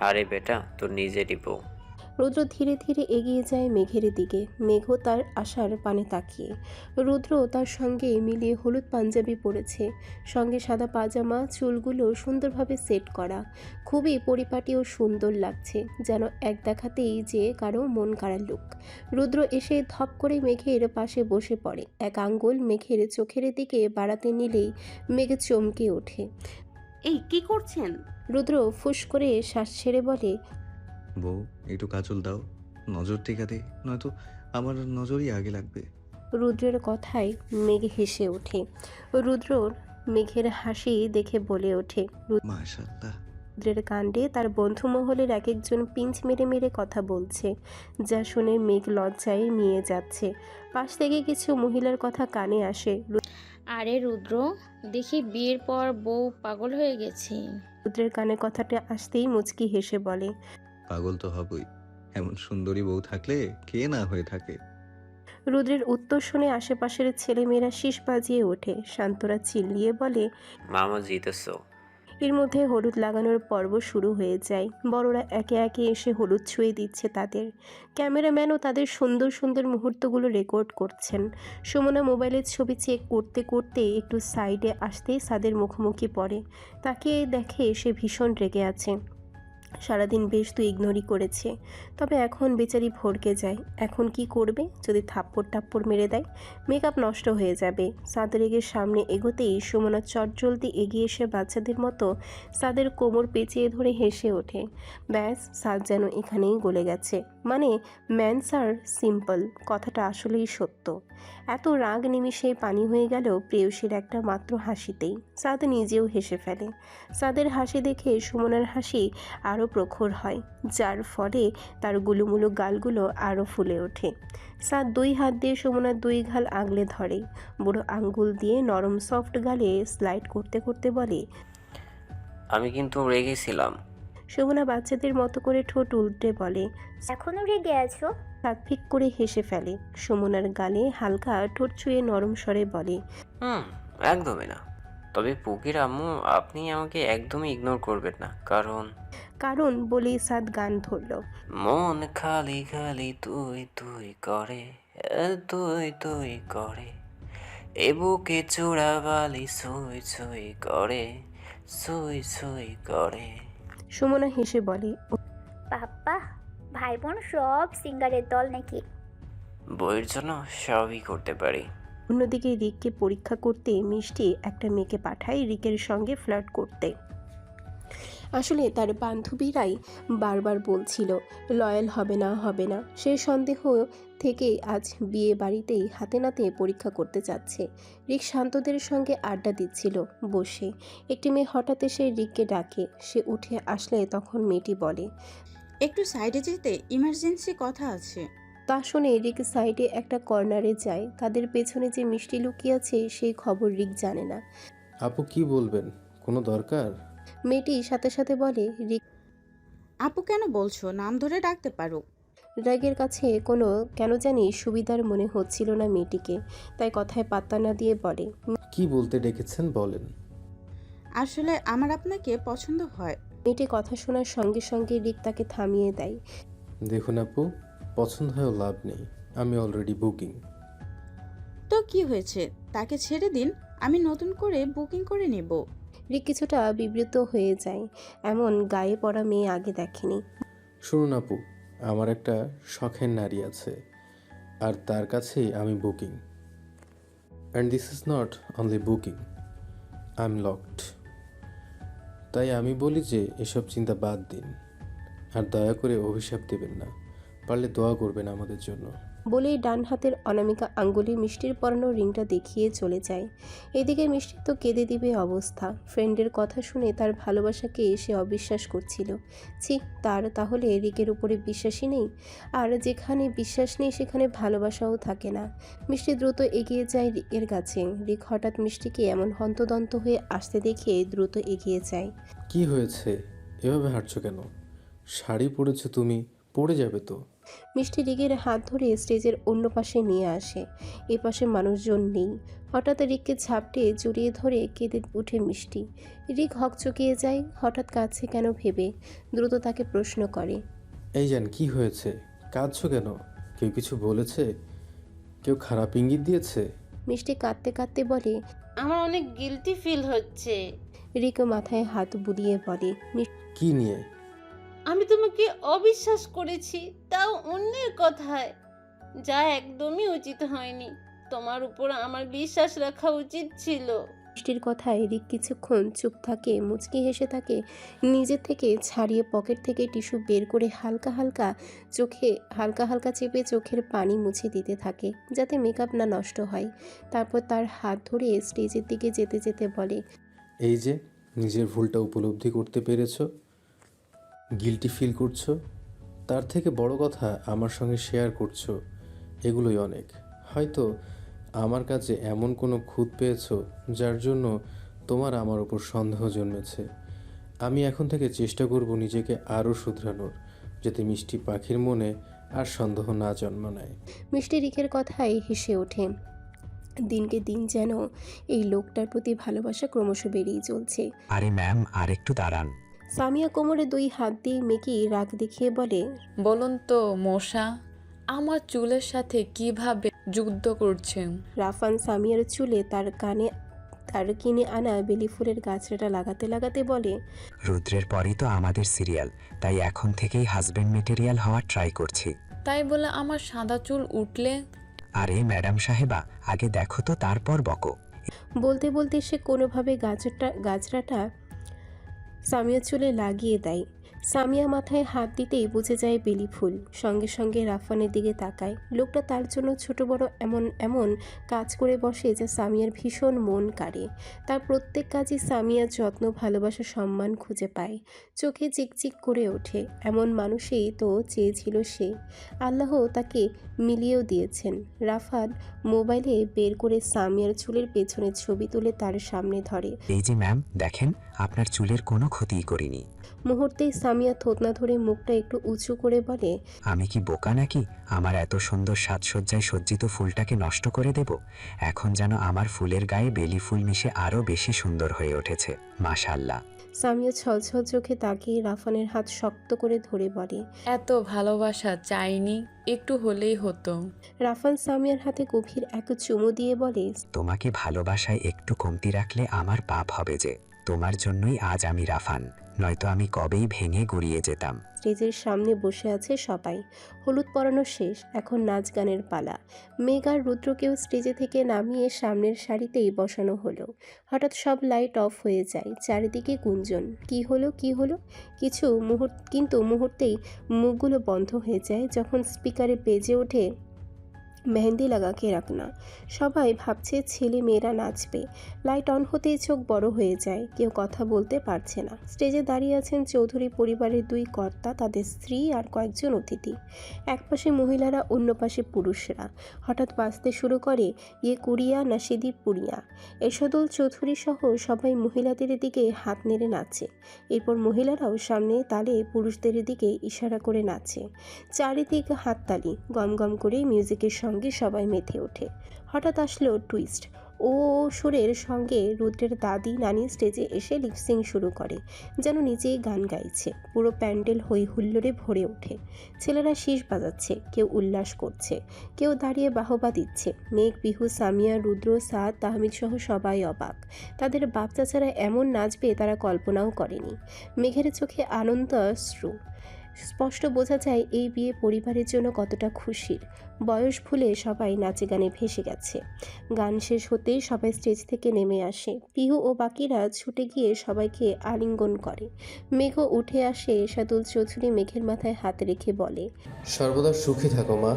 S12: আরে বেটা, তোর নিজেরই বউ।
S2: রুদ্র ধীরে ধীরে এগিয়ে যায় মেঘের দিকে। মেঘও তার আসার পানে তাকিয়ে। রুদ্র তার সঙ্গে মিলিয়ে হলুদ পাঞ্জাবি পরেছে, সঙ্গে সাদা পাজামা, চুলগুলো সুন্দরভাবে সেট করা। খুবই পরিপাটি ও সুন্দর লাগছে, যেন এক দেখাতেই যে কারো মন কাড়া লুক। রুদ্র এসে ধপ করে মেঘের পাশে বসে পড়ে। এক আঙ্গুল মেঘের চোখের দিকে বাড়াতে নিলেই মেঘ চমকে ওঠে।
S9: এই কি করছেন?
S2: রুদ্র ফুস করে শ্বাস ছেড়ে বলে,
S1: বউ, একটু কাজল দাও, নজর টিকাতে, নয়তো আমার নজরই আগে লাগবে।
S2: রুদ্রের কথায় মেঘ হেসে ওঠে। রুদ্রর মেঘের হাসি দেখে বলে ওঠে,
S1: মাশাআল্লাহ।
S2: রুদ্রের কাণ্ডে তার বন্ধু মহলের এক একজন পিঞ্চ মেরে মেরে কথা বলছে, যা শুনে মেঘ লজ্জায় নিয়ে যাচ্ছে। পাশ থেকে কিছু মহিলার কথা কানে আসে।
S21: আরে রুদ্র, দেখি বিয়ের পর বউ পাগল হয়ে গেছে।
S2: রুদ্রের কানে কথাটা আসতেই মুচকি হেসে বলে,
S1: পাগল তো হবই, এমন সুন্দরী বউ থাকলে কে না হয়ে থাকে।
S2: রুদ্রের উত্তর শুনে আশেপাশের ছেলেমেয়েরা শীষ বাজিয়ে ওঠে। শান্তরা চিল্লিয়ে বলে,
S12: মামা জিতেছো।
S2: এর মধ্যে হলুদ লাগানোর পর্ব শুরু হয়ে যায়। বড়রা একে একে এসে হলুদ ছুঁয়ে দিচ্ছে তাদের। ক্যামেরাম্যানও তাদের সুন্দর সুন্দর মুহূর্তগুলো রেকর্ড করছেন। সুমনা মোবাইলের ছবি চেক করতে করতে একটু সাইডে আসতেই সাদের মুখোমুখি পড়ে। তাকে দেখে সে ভীষণ রেগে আছে। সারাদিন বেশ তো ইগনোরই করেছে, তবে এখন বেচারি ভড়কে যায়। এখন কি করবে? যদি থাপ্পড় মেরে দেয়, মেকআপ নষ্ট হয়ে যাবে। সাদ রেগের সামনে এগোতেই সুমনা চটজলদি এগিয়ে এসে বাচ্চাদের মতো সাদের কোমর পেঁচিয়ে ধরে হেসে ওঠে। ব্যাস, সাদ যেন এখানেই গলে গেছে। মানে ম্যানস আর সিম্পল, কথাটা আসলেই সত্য। এত রাগ নিমিষে পানি হয়ে গেল প্রেয়সীর একটা মাত্র হাসিতেই। সাদ নিজেও হেসে ফেলে। সাদের হাসি দেখে সুমনার হাসি আরও প্রখর হয়, যার ফলে তার গুলুমুলু গালগুলো আরও ফুলে ওঠে। সাদ 2 হাত দিয়ে সুমনার 2 গাল আগলে ধরে, বুড়ো আঙ্গুল দিয়ে নরম সফট গালে স্লাইড করতে করতে বলে,
S12: আমি কিন্তু রেগেছিলাম।
S2: সুমনা বাচ্চাদের মতো করে ঠোঁট উল্টে বলে,
S10: এখনো রেগে আছো?
S2: সাদ ফিক করে হেসে ফেলে। সুমনার গালে হালকা ঠোঁট ছুঁয়ে নরম স্বরে বলে,
S12: একদমই না। তবে পুকির আম্মু, আপনি আমাকে একদমই ইগনোর করবেন না,
S2: কারণ বলেই সাদ গান ধরল,
S12: মন খালি খালি তুই তুই করে, তুই তুই করে, এ বুকে চূড়াবালি সুই সুই করে, সুই সুই করে।
S2: সুমনা হেসে বলে,
S10: বাবা, ভাই বোন সব সিঙ্গারের দল নাকি?
S12: বইয়ের জন্য সবই করতে পারি।
S2: অন্যদিকে রিককে পরীক্ষা করতে মিষ্টি একটা মেয়েকে পাঠায় রিকের সঙ্গে ফ্লার্ট করতে। আসলে তার বান্ধবীরাই বারবার বলছিল লয়াল হবে না। সেই সন্দেহ থেকেই আজ বিয়ে বাড়িতেই হাতে নাতে পরীক্ষা করতে চাচ্ছে। রিক শান্তদের সঙ্গে আড্ডা দিচ্ছিল বসে। একটি মেয়ে হঠাৎ এসে রিককে ডাকে। সে উঠে আসলে তখন মেয়েটি বলে,
S5: একটু সাইডে যেতে, ইমার্জেন্সি কথা আছে।
S2: তা শুনে রিক সাইডে একটা কর্নারে যায়। তাদের পেছনে যে মিষ্টি লুকিয়ে আছে সেই খবর রিক জানে না।
S13: আপু কি বলবেন, কোনো দরকার?
S2: মেয়েটি সাথে সাথে বলে, রিক
S5: আপু কেন বলছো? নাম ধরে ডাকতে পারো।
S2: রাগের কাছে কোনো কেন জানি সুবিধার মনে হচ্ছিল না মেয়েটিকে, তাই কথায় পাত্তা না দিয়ে বলে,
S13: কি বলতে ডেকেছেন বলেন।
S5: আসলে আমার আপনাকে পছন্দ হয়।
S2: মেয়েটি কথা শোনার সঙ্গে সঙ্গে রিক তাকে থামিয়ে দেয়।
S13: দেখুন আপু, পছন্দ হয়েও লাভ নেই, আমি অলরেডি বুকিং।
S5: তো কি হয়েছে, তাকে ছেড়ে দিন, আমি নতুন করে বুকিং করে নেব।
S2: রিক কিছুটা বিব্রত হয়ে যায়। এমন গায়ে পড়া মেয়ে আগে দেখেনি।
S13: শুনুন আপু, আমার একটা শখের নারী আছে, আর তার কাছেই আমি booking. And this is not only booking, I am locked. তাই আমি বলি যে এসব চিন্তা বাদ দিন, আর দয়া করে অভিশাপ দেবেন না, পারলে দোয়া করবেন আমাদের জন্য।
S2: বলেই ডান হাতের অনামিকা আঙ্গুলে মিষ্টির পরানো রিংটা দেখিয়ে চলে যায়। এদিকে মিষ্টি তো কেঁদে দিবে অবস্থা। ফ্রেন্ডের কথা শুনে তার ভালোবাসাকে সে অবিশ্বাস করছিল। তার তাহলে রিকের উপরে বিশ্বাসই নেই? আর যেখানে বিশ্বাস নেই সেখানে ভালোবাসাও থাকে না। মিষ্টি দ্রুত এগিয়ে যায় রিকের কাছে। রিক হঠাৎ মিষ্টিকে এমন হন্তদন্ত হয়ে আসতে দেখে দ্রুত এগিয়ে যায়।
S13: কি হয়েছে, এভাবে হাঁটছো কেন? শাড়ি পরেছো তুমি, পড়ে যাবে তো।
S2: মিষ্টি রিকের হাত ধরে স্টেজের অন্য পাশে নিয়ে আসে। এ পাশে মানুষজন নেই। হঠাৎ রিককে ঝাপটে জড়িয়ে ধরে কেঁদে ওঠে মিষ্টি। রিক হকচকিয়ে যায়, হঠাৎ কাঁদছে কেন ভেবে। দ্রুত তাকে প্রশ্ন করে,
S13: এই জান, কি হয়েছে, কাঁদছো কেন? কেউ কিছু বলেছে? কেউ খারাপ ইঙ্গিত দিয়েছে?
S2: মিষ্টি কাঁদতে কাঁদতে বলে,
S14: আমার অনেক গিলটি ফিল হচ্ছে।
S2: রিক মাথায় হাত বুলিয়ে বলে,
S13: কি নিয়ে?
S14: আমি তোমাকে অবিশ্বাস করেছি, তাও অন্যের কথায়, যা একদমই উচিত হয়নি। তোমার উপর আমার বিশ্বাস রাখা উচিত ছিল।
S2: মিষ্টির কথায় রিক কিছুক্ষণ চুপ থাকে, মুচকি হেসে থাকে। নিজের থেকে ছাড়িয়ে পকেট থেকে টিস্যু বের করে হালকা হালকা চেপে চোখের পানি মুছে দিতে থাকে, যাতে মেকআপ না নষ্ট হয়। তারপর তার হাত ধরে স্টেজের দিকে যেতে যেতে বলে,
S13: এই যে নিজের ভুলটা উপলব্ধি করতে পেরেছো, গিল্টি ফিল করছো, তার থেকে বড় কথা আমার সঙ্গে শেয়ার করছো, এগুলোই অনেক। হয়তো আমার কাছে এমন কোনো খুঁত পেয়েছো যার জন্য তোমার আমার উপর সন্দেহ জন্মেছে। আমি এখন থেকে চেষ্টা করব নিজেকে আরও শুধরানোর, যাতে মিষ্টি পাখির মনে আর সন্দেহ না জন্মায়।
S2: মিষ্টি রিকের কথায় হেসে ওঠে। দিনকে দিন যেন এই লোকটার প্রতি ভালোবাসা ক্রমশ বেড়েই চলছে।
S16: আরে ম্যাম, আর একটু দাঁড়ান।
S2: সামিয়া কোমরে 2 হাত দিয়ে মেকি রাগ দেখিয়ে বলে,
S17: বলুন তো মশা, আমার চুলের সাথে কিভাবে যুদ্ধ করছেন?
S2: রাফান সামিয়ার চুলে তার কানে তার কিনে আনা বেলি ফুলের গাছটা লাগাতে লাগাতে বলে,
S16: রুদ্রের পরই তো আমাদের সিরিয়াল, তাই এখন থেকেই হাজবেন্ড মেটেরিয়াল হওয়ার ট্রাই করছি।
S17: তাই বলে আমার সাদা চুল উঠলে?
S16: আরে ম্যাডাম সাহেবা, আগে দেখো তো তারপর বকো।
S2: বলতে বলতে সে কোনোভাবে গাছড়াটা সামিয়ার চুলে লাগিয়ে দেয়। সামিয়া মাথায় হাত দিতেই বুঝে যায় বেলি ফুল। সঙ্গে সঙ্গে রাফানের দিকে তাকায়। লোকটা তার জন্য ছোট বড় এমন এমন কাজ করে বসে যা সামিয়ার ভীষণ মন কাড়ে। তার প্রত্যেক কাজই সামিয়ার যত্ন, ভালোবাসা, সম্মান খুঁজে পায়। চোখে চিকচিক করে ওঠে। এমন মানুষই তো চেয়েছিল সে। আল্লাহ তাকে মিলিয়েও দিয়েছেন। রাফান মোবাইলে বের করে সামিয়ার চুলের পেছনে ছবি তুলে তার সামনে ধরে।
S16: এই যে ম্যাম, দেখেন আপনার চুলের কোনো ক্ষতিই করিনি।
S2: মুহূর্তেই সামিয়া থতনা ধরে মুখটা একটু উঁচু করে বলে,
S16: আমি কি বোকা নাকি আমার এত সুন্দর সাজসজ্জায় সজ্জিত ফুলটাকে নষ্ট করে দেব? এখন যেন আমার ফুলের গায়ে বেলি ফুল মিশে আরও বেশি সুন্দর হয়ে উঠেছে, মাশাআল্লাহ।
S2: সামিয়া ছলছল চোখে তাকিয়ে রাফানের হাত শক্ত করে ধরে বলে,
S17: এত ভালোবাসা চাইনি, একটু হলেই হতো।
S2: রাফান সামিয়ার হাতে গভীর এক চুমু দিয়ে বলে,
S16: তোমাকে ভালোবাসায় একটু কমতি রাখলে আমার পাপ হবে যে। তোমার জন্যই আজ আমি রাফান, নয়তো আমি কবেই ভেঙে গুড়িয়ে যেতাম।
S2: স্টেজের সামনে বসে আছে সবাই। হলুদ পরানো শেষ, এখন নাচ গানের পালা। মেঘ আর রুদ্রকেও স্টেজে থেকে নামিয়ে সামনের সারিতেই বসানো হলো। হঠাৎ সব লাইট অফ হয়ে যায়। চারিদিকে গুঞ্জন। কি হলো কিন্তু মুহূর্তেই মুখগুলো বন্ধ হয়ে যায় যখন স্পিকারে বেজে ওঠে মেহেন্দি লাগা কে রাখনা। সবাই ভাবছে ছেলে মেয়েরা নাচবে। লাইট অন হতেই চোখ বড় হয়ে যায়। কেউ কথা বলতে পারছে না। স্টেজে দাঁড়িয়ে আছেন চৌধুরী পরিবারের দুই কর্তা, তাদের স্ত্রী আর কয়েকজন অতিথি। এক পাশে মহিলারা, অন্য পাশে পুরুষরা। হঠাৎ বাজতে শুরু করে ইয়ে কুড়িয়া নাসিদি পুড়িয়া। এসদুল চৌধুরী সহ সবাই মহিলাদের দিকে হাত নেড়ে নাচে। এরপর মহিলারাও সামনে তালে পুরুষদের দিকে ইশারা করে নাচে। চারিদিক হাততালি, গম গম করে মিউজিকের সঙ্গে সবাই মেতে ওঠে। হঠাৎ আসলো টুইস্ট। ও সুরের সঙ্গে রুদ্রের দাদি নানি স্টেজে এসে লিপসিং শুরু করে, যেন নিজেই গান গাইছে। পুরো প্যান্ডেল হই হুল্লোড়ে ভরে ওঠে। ছেলেরা শীষ বাজাচ্ছে, কেউ উল্লাস করছে, কেউ দাঁড়িয়ে বাহবা দিচ্ছে। মেঘ, বিহু, সামিয়া, রুদ্র, সাদ, তাহমিদ সহ সবাই অবাক। তাদের বাপ চাচারা এমন নাচবে তারা কল্পনাও করেনি। মেঘের চোখে আনন্দ অশ্রু। স্পষ্ট বোঝা যায় এই বিয়ে পরিবারের জন্য কতটা খুশির। বয়স ভুলে সবাই নাচে গানে ভেসে গেছে। গান শেষ হতেই সবাই স্টেজ থেকে নেমে আসে। পিহু ও বাকিরা ছুটে গিয়ে সবাইকে আলিঙ্গন করে। মেঘও উঠে আসে। সাদুল চৌধুরী মেঘের মাথায় হাত রেখে বলে,
S13: সর্বদা সুখী থাকো মা,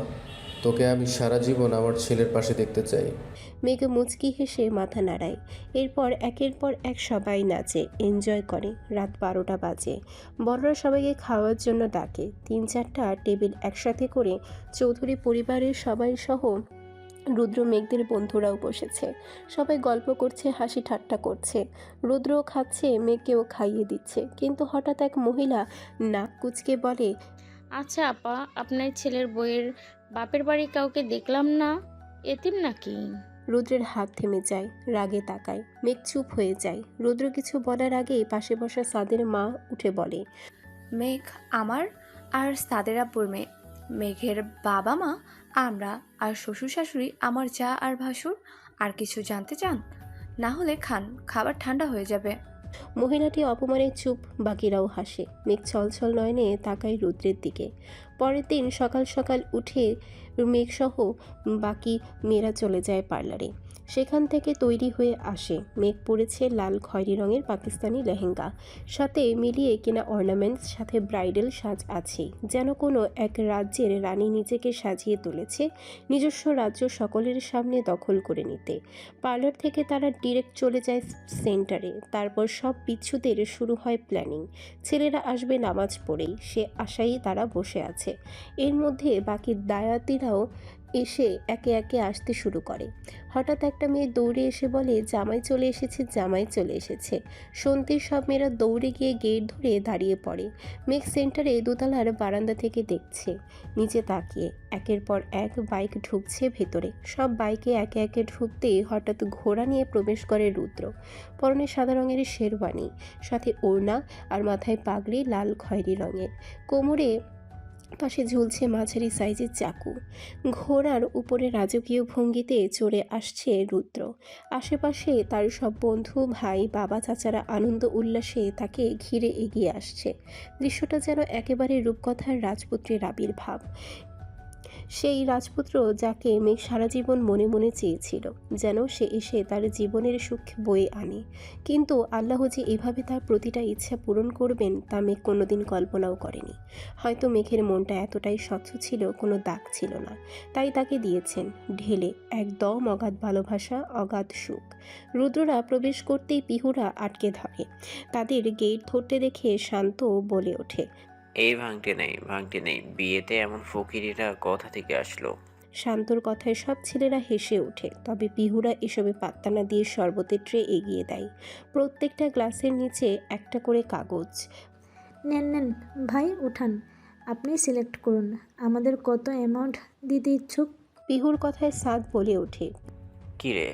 S13: তোকে আমি সারা জীবন আমার ছেলের পাশে দেখতে চাই।
S2: মেঘ মুচকি হেসে মাথা নাড়ায়। এরপর একের পর এক সবাই নাচে, এনজয় করে। রাত 12টা বাজে। বড়রা সবাইকে খাওয়ার জন্য ডাকে। 3-4টা টেবিল একসাথে করে চৌধুরী পরিবারের সবাই সহ রুদ্র মেঘদের বন্ধুরাও বসেছে। সবাই গল্প করছে, হাসি ঠাট্টা করছে। রুদ্রও খাচ্ছে, মেঘকেও খাইয়ে দিচ্ছে। কিন্তু হঠাৎ এক মহিলা নাক কুচকে বলে,
S21: আচ্ছা আপা, আপনার ছেলের বইয়ের বাপের বাড়ি কাউকে দেখলাম না, এতিম নাকি?
S2: রুদ্রের হাত থেমে যায়। রাগে তাকায়। মেঘ চুপ হয়ে যায়। রুদ্র কিছু বলার আগেই পাশে বসা সাদের মা উঠে বলে,
S6: মেঘ আমার আর সাদের আব্বুর মেয়ে। মেঘের বাবা মা আমরা, আর শ্বশুর শাশুড়ি আমার যা আর ভাসুর। আর কিছু জানতে চান? না হলে খান, খাবার ঠান্ডা হয়ে যাবে।
S2: মহিলাটি অপমানে চুপ। বাকিরাও হাসে। মেঘ ছলছল নয়নে তাকায় রুদ্রের দিকে। পরের দিন সকাল সকাল উঠে মেঘসহ বাকি মেয়েরা চলে যায় পার্লারে। সেখান থেকে তৈরি হয়ে আসে। মেঘ পরেছে লাল খয়েরি রঙের পাকিস্তানি লেহেঙ্গা, সাথে মিলিয়ে কেনা অর্নামেন্টস, সাথে ব্রাইডাল সাজ আছেই। যেন কোনো এক রাজ্যের রানী নিজেকে সাজিয়ে তুলেছে নিজস্ব রাজ্য সকলের সামনে দখল করে নিতে। পার্লার থেকে তারা ডিরেক্ট চলে যায় সেন্টারে। তারপর সব বিচ্ছুদের শুরু হয় প্ল্যানিং। ছেলেরা আসবে নামাজ পড়েই, সে আশায় তারা বসে আছে। এর মধ্যে বাকি দায়াতিরাও এসে একে একে আসতে শুরু করে। হঠাৎ একটা মেয়ে দৌড়ে এসে বলে, জামাই চলে এসেছে, জামাই চলে এসেছে। সন্ধ্যের সব মেয়েরা দৌড়ে গিয়ে গেট ধরে দাঁড়িয়ে পড়ে। মেঘ সেন্টারে দোতলার বারান্দা থেকে দেখছে। নিচে তাকিয়ে একের পর এক বাইক ঢুকছে ভেতরে। সব বাইকে একে একে ঢুকতেই হঠাৎ ঘোড়া নিয়ে প্রবেশ করে রুদ্র। পরনে সাদা রঙের শেরওয়ানি, সাথে ওড়না আর মাথায় পাগড়ি লাল খয়েরি রঙের। কোমরে পাশে ঝুলছে মাঝারি সাইজের চাকু। ঘোড়ার উপরে রাজকীয় ভঙ্গিতে চড়ে আসছে রুদ্র। আশেপাশে তার সব বন্ধু, ভাই, বাবা, চাচারা আনন্দ উল্লাসে তাকে ঘিরে এগিয়ে আসছে। দৃশ্যটা যেন একেবারে রূপকথার রাজপুত্রের আবির্ভাব। সেই রাজপুত্র যাকে মেঘ সারা জীবন মনে মনে চেয়েছিল, যেন সে এসে তার জীবনের সুখ বয়ে আনে। কিন্তু আল্লাহ যে এভাবে তার প্রতিটা ইচ্ছা পূরণ করবেন তা মেঘ কোনোদিন কল্পনাও করেনি। হয়তো মেঘের মনটা এতটাই স্বচ্ছ ছিল, কোনো দাগ ছিল না, তাই তাকে দিয়েছেন ঢেলে একদম অগাধ ভালোবাসা, অগাধ সুখ। রুদ্ররা প্রবেশ করতেই পিহুরা আটকে ধরে। তাদের গেট ধরতে দেখে শান্ত বলে ওঠে,
S12: এই ভাঙতে নেই, বিয়েতে এমন ফকিরিরা কোথা থেকে আসলো?
S2: শান্তর কথায় সব ছেলেরা হেসে ওঠে, তবে পিহুরা এসবে পাত্তা না দিয়ে শরবতের ট্রে এগিয়ে দেয়। প্রত্যেকটা গ্লাসের নিচে একটা করে কাগজ।
S8: নেন নেন ভাই, উঠান, আপনি সিলেক্ট করুন, আমাদের কত অ্যামাউন্ট দিতে ইচ্ছুক।
S2: পিহুর কথায় সাদ বলে ওঠে,
S12: কিরে,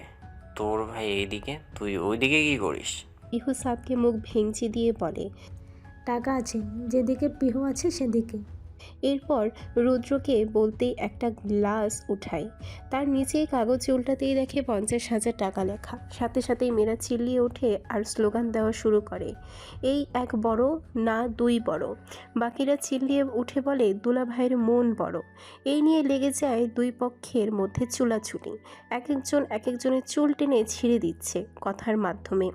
S12: তোর ভাই এইদিকে, তুই ওইদিকে কি করিস?
S2: পিহু সাদকে মুখ ভেঙচি দিয়ে বলে,
S8: টাকা আছে, যেদিকে পিহু আছে সেদিকে।
S2: এরপর রুদ্রকে বলতেই একটা গ্লাস উঠায়, তার নিচে কাগজ উল্টাতেই দেখে 50,000 টাকা লেখা। সাথে সাথেই মেয়েরা চিল্লিয়ে ওঠে আর স্লোগান দেওয়া শুরু করে, এই এক বড় না দুই বড়। বাকিরা চিল্লিয়ে উঠে বলে, দুলা ভাইয়ের মন বড়। এই নিয়ে লেগে যায় দুই পক্ষের মধ্যে চুলাচুলি। এক একজনের চুল টেনে ছিঁড়ে দিচ্ছে কথার মাধ্যমে।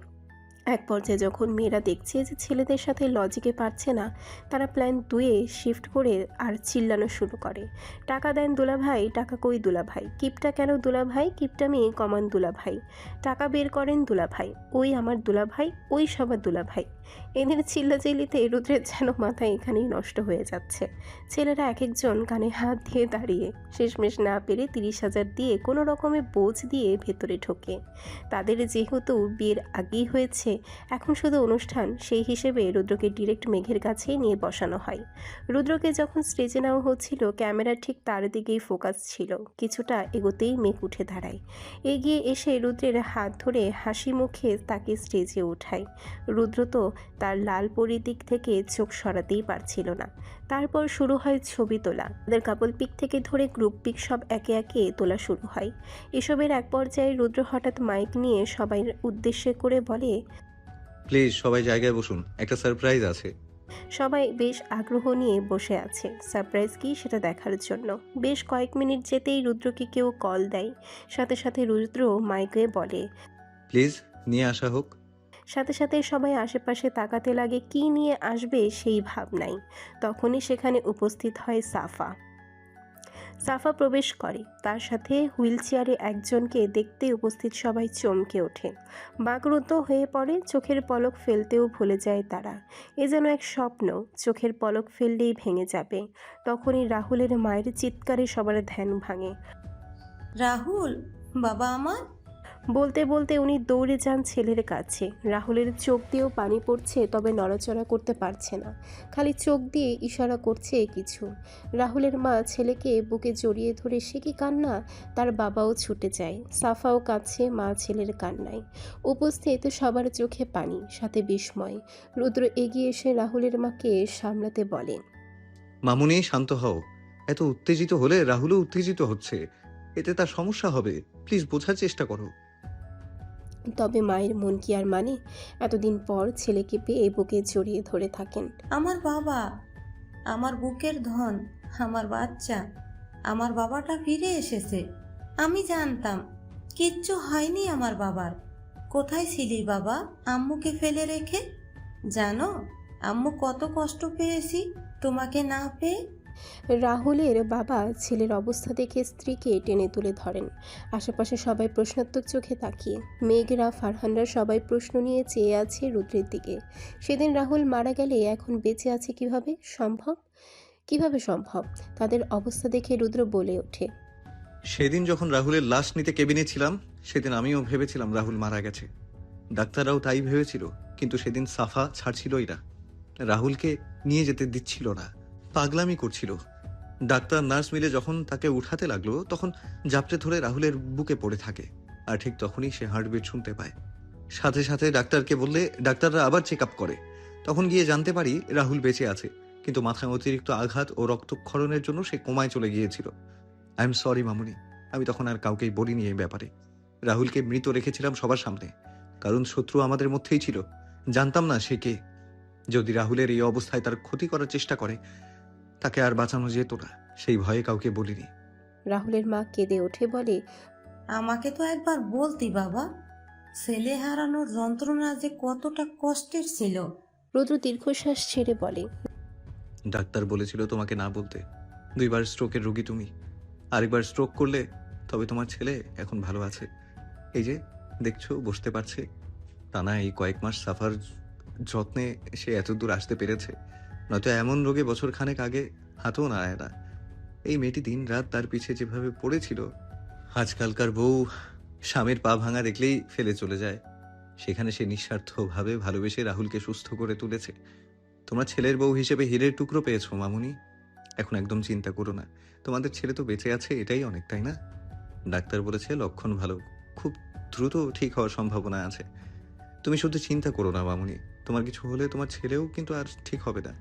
S2: এক পর্যায়ে যখন মেয়েরা দেখছে যে ছেলেদের সাথে লজিকে পারছে না, তারা প্ল্যান 2-এ শিফট করে আর চিল্লানো শুরু করে, টাকা দেন দুলাভাই, টাকা কই দুলাভাই, কিপটা কেন দুলাভাই, কিপটা মেয়ে কমান দুলাভাই, টাকা বের করেন দুলাভাই, ওই আমার দুলাভাই, ওই সবার দুলাভাই। এদের চিল্লাচিল্লিতে রুদ্রের যেন মাথা এখানেই নষ্ট হয়ে যাচ্ছে। ছেলেরা এক একজন কানে হাত দিয়ে দাঁড়িয়ে শেষমেশ না পেরে 30,000 দিয়ে কোনো রকমে বোঝ দিয়ে ভেতরে ঢোকে। তাদের যেহেতু বিয়ের আগেই হয়েছে, এখন শুধু অনুষ্ঠান, সেই হিসেবে রুদ্রকে ডিরেক্ট মেঘের কাছেই নিয়ে বসানো হয়। রুদ্রকে যখন স্টেজে নেওয়া হচ্ছিল, ক্যামেরা ঠিক তার দিকেই ফোকাস ছিল। কিছুটা এগোতেই মেঘ উঠে দাঁড়ায়, এগিয়ে এসে রুদ্রের হাত ধরে হাসি মুখে তাকে স্টেজে ওঠায়। রুদ্র তো তার লাল পরির দিক থেকে চোখ সরাতেই পারছিল না। তারপর শুরু হয় ছবি তোলা। তাদের কাপল পিক থেকে ধরে গ্রুপ পিক সব একে একে তোলা শুরু হয়। এসবের এক পর্যায়ে রুদ্র হঠাৎ মাইক নিয়ে সবাই উদ্দেশ্যে করে বলে,
S1: প্লিজ সবাই জায়গায় বসুন, একটা সারপ্রাইজ আছে।
S2: সবাই বেশ আগ্রহ নিয়ে বসে আছে সারপ্রাইজ কি সেটা দেখার জন্য। বেশ কয়েক মিনিট যেতেই রুদ্রকে কেউ কল দেয়। সাথে সাথে রুদ্র মাইকে বলে,
S1: প্লিজ নিয়ে আসা হোক।
S2: সাথে সাথে সবাই আশেপাশে তাকাতে লাগে কি নিয়ে আসবে সেই ভাবনায়। তখনই সেখানে উপস্থিত হয় সাফা। সাফা প্রবেশ করে, তার সাথে হুইল চেয়ারে একজনকে দেখতে উপস্থিত সবাই চমকে ওঠে, বাকরুদ্ধ হয়ে পড়ে, চোখের পলক ফেলতেও ভুলে যায় তারা। এ যেন এক স্বপ্ন, চোখের পলক ফেললেই ভেঙে যাবে। তখনই রাহুলের মায়ের চিৎকারে সবার ধ্যান ভাঙে।
S20: রাহুল, বাবা আমার।
S2: বলতে বলতে উনি দৌড়ে যান ছেলের কাছে। রাহুলের চোখ দিয়েও পানি পড়ছে, তবে নড়াচড়া করতে পারছে না, খালি চোখ দিয়ে ইশারা করছে কিছু। রাহুলের মা ছেলেকে বুকে জড়িয়ে ধরে সে কি কান্না, তার বাবাও ছুটে যায়। সাফাও কাঁদছে মা ছেলের কান্নায়। উপস্থিত সবার চোখে পানি, সাথে বিস্ময়। রুদ্র এগিয়ে এসে রাহুলের মাকে সামলাতে বলে,
S1: মামুনি শান্ত হও, এত উত্তেজিত হলে রাহুলও উত্তেজিত হচ্ছে, এতে তার সমস্যা হবে, প্লিজ বোঝার চেষ্টা করো।
S2: তবে মায়ের মন কি আর মানে, এতদিন পর ছেলেকে পেয়ে বুকে জড়িয়ে ধরে থাকেন।
S20: আমার বাবা, আমার বুকের ধন, আমার বাচ্চা, আমার বাবাটা ফিরে এসেছে। আমি জানতাম কিচ্ছু হয়নি আমার বাবার। কোথায় ছিলি বাবা আম্মুকে ফেলে রেখে? জানো আম্মু কত কষ্ট পেয়েছি তোমাকে না পেয়ে।
S2: রাহুলের বাবা ছেলের অবস্থা দেখে স্ত্রীকে টেনে তুলে ধরেন। আশেপাশে সবাই প্রশ্নাত্মক চোখে তাকিয়ে, মেঘরা, ফারহানরা সবাই প্রশ্ন নিয়ে চেয়ে আছে রুদ্রের দিকে। সেদিন রাহুল মারা গেলে এখন বেঁচে আছে কিভাবে সম্ভব? তাদের অবস্থা দেখে রুদ্র বলে ওঠে,
S1: সেদিন যখন রাহুলের লাশ নিতে কেবিনে ছিলাম, সেদিন আমিও ভেবেছিলাম রাহুল মারা গেছে, ডাক্তাররাও তাই ভেবেছিল, কিন্তু সেদিন সাফা ছাড়ছিলই না, রাহুলকে নিয়ে যেতে দিচ্ছিল না, পাগলামি করছিল। ডাক্তার নার্স মিলে যখন তাকে উঠাতে লাগলো, তখন জাপটে ধরে রাহুলের বুকে পড়ে থাকে, আর ঠিক তখনই সে হার্টবিট শুনতে পায়। সাথে সাথে ডাক্তারকে বললে ডাক্তাররা আবার চেক আপ করে, তখন গিয়ে জানতে পারি রাহুল বেঁচে আছে, কিন্তু মাথায় অতিরিক্ত আঘাত ও রক্তক্ষরণের জন্য সে কোমায় চলে গিয়েছিল। আই এম সরি মামুনি, আমি তখন আর কাউকেই বলিনি এই ব্যাপারে। রাহুলকে মৃত রেখেছিলাম সবার সামনে, কারণ শত্রু আমাদের মধ্যেই ছিল। জানতাম না সে কে। যদি রাহুলের এই অবস্থায় তার ক্ষতি করার চেষ্টা করে, তাকে আর বাঁচানো যেত না, সেই ভয়ে কাউকে বলিনি।
S2: রাহুলের মা কেঁদে ওঠে, বলে,
S20: আমাকে তো একবার বলতি বাবা, ছেলে হারানোর যন্ত্রণা যে কতটা কষ্টের ছিল।
S2: রুদ্র দীর্ঘশ্বাস ছেড়ে বলে,
S1: ডাক্তার বলেছিল তোমাকে না বলতে। 2 বার স্ট্রোকের রোগী তুমি, আরেকবার স্ট্রোক করলে তবে তোমার ছেলে এখন ভালো আছে। এই যে দেখছো বসতে পারছে, তা না এই কয়েক মাস সাফার যত্নে সে এত দূর আসতে পেরেছে, নয়তো এমন রোগে বছর খানেক আগে হাতও নাড়ায় না। এই মেয়েটি দিন রাত তার পিছে যেভাবে পড়েছিল, আজকালকার বউ স্বামীর পা ভাঙা দেখলেই ফেলে চলে যায়। সেখানে সে নিঃস্বার্থভাবে ভালোবেসে রাহুলকে সুস্থ করে তুলেছে। তোমার ছেলের বউ হিসেবে হীরের টুকরো পেয়েছো মামুনি। এখন একদম চিন্তা করো না, তোমাদের ছেলে তো বেঁচে আছে, এটাই অনেক, তাই না? ডাক্তার বলেছে লক্ষণ ভালো, খুব দ্রুত ঠিক হওয়ার সম্ভাবনা আছে। তুমি শুধু চিন্তা করো না মামুনি, তোমার কিছু হলে তোমার ছেলেও কিন্তু আর ঠিক হবে না।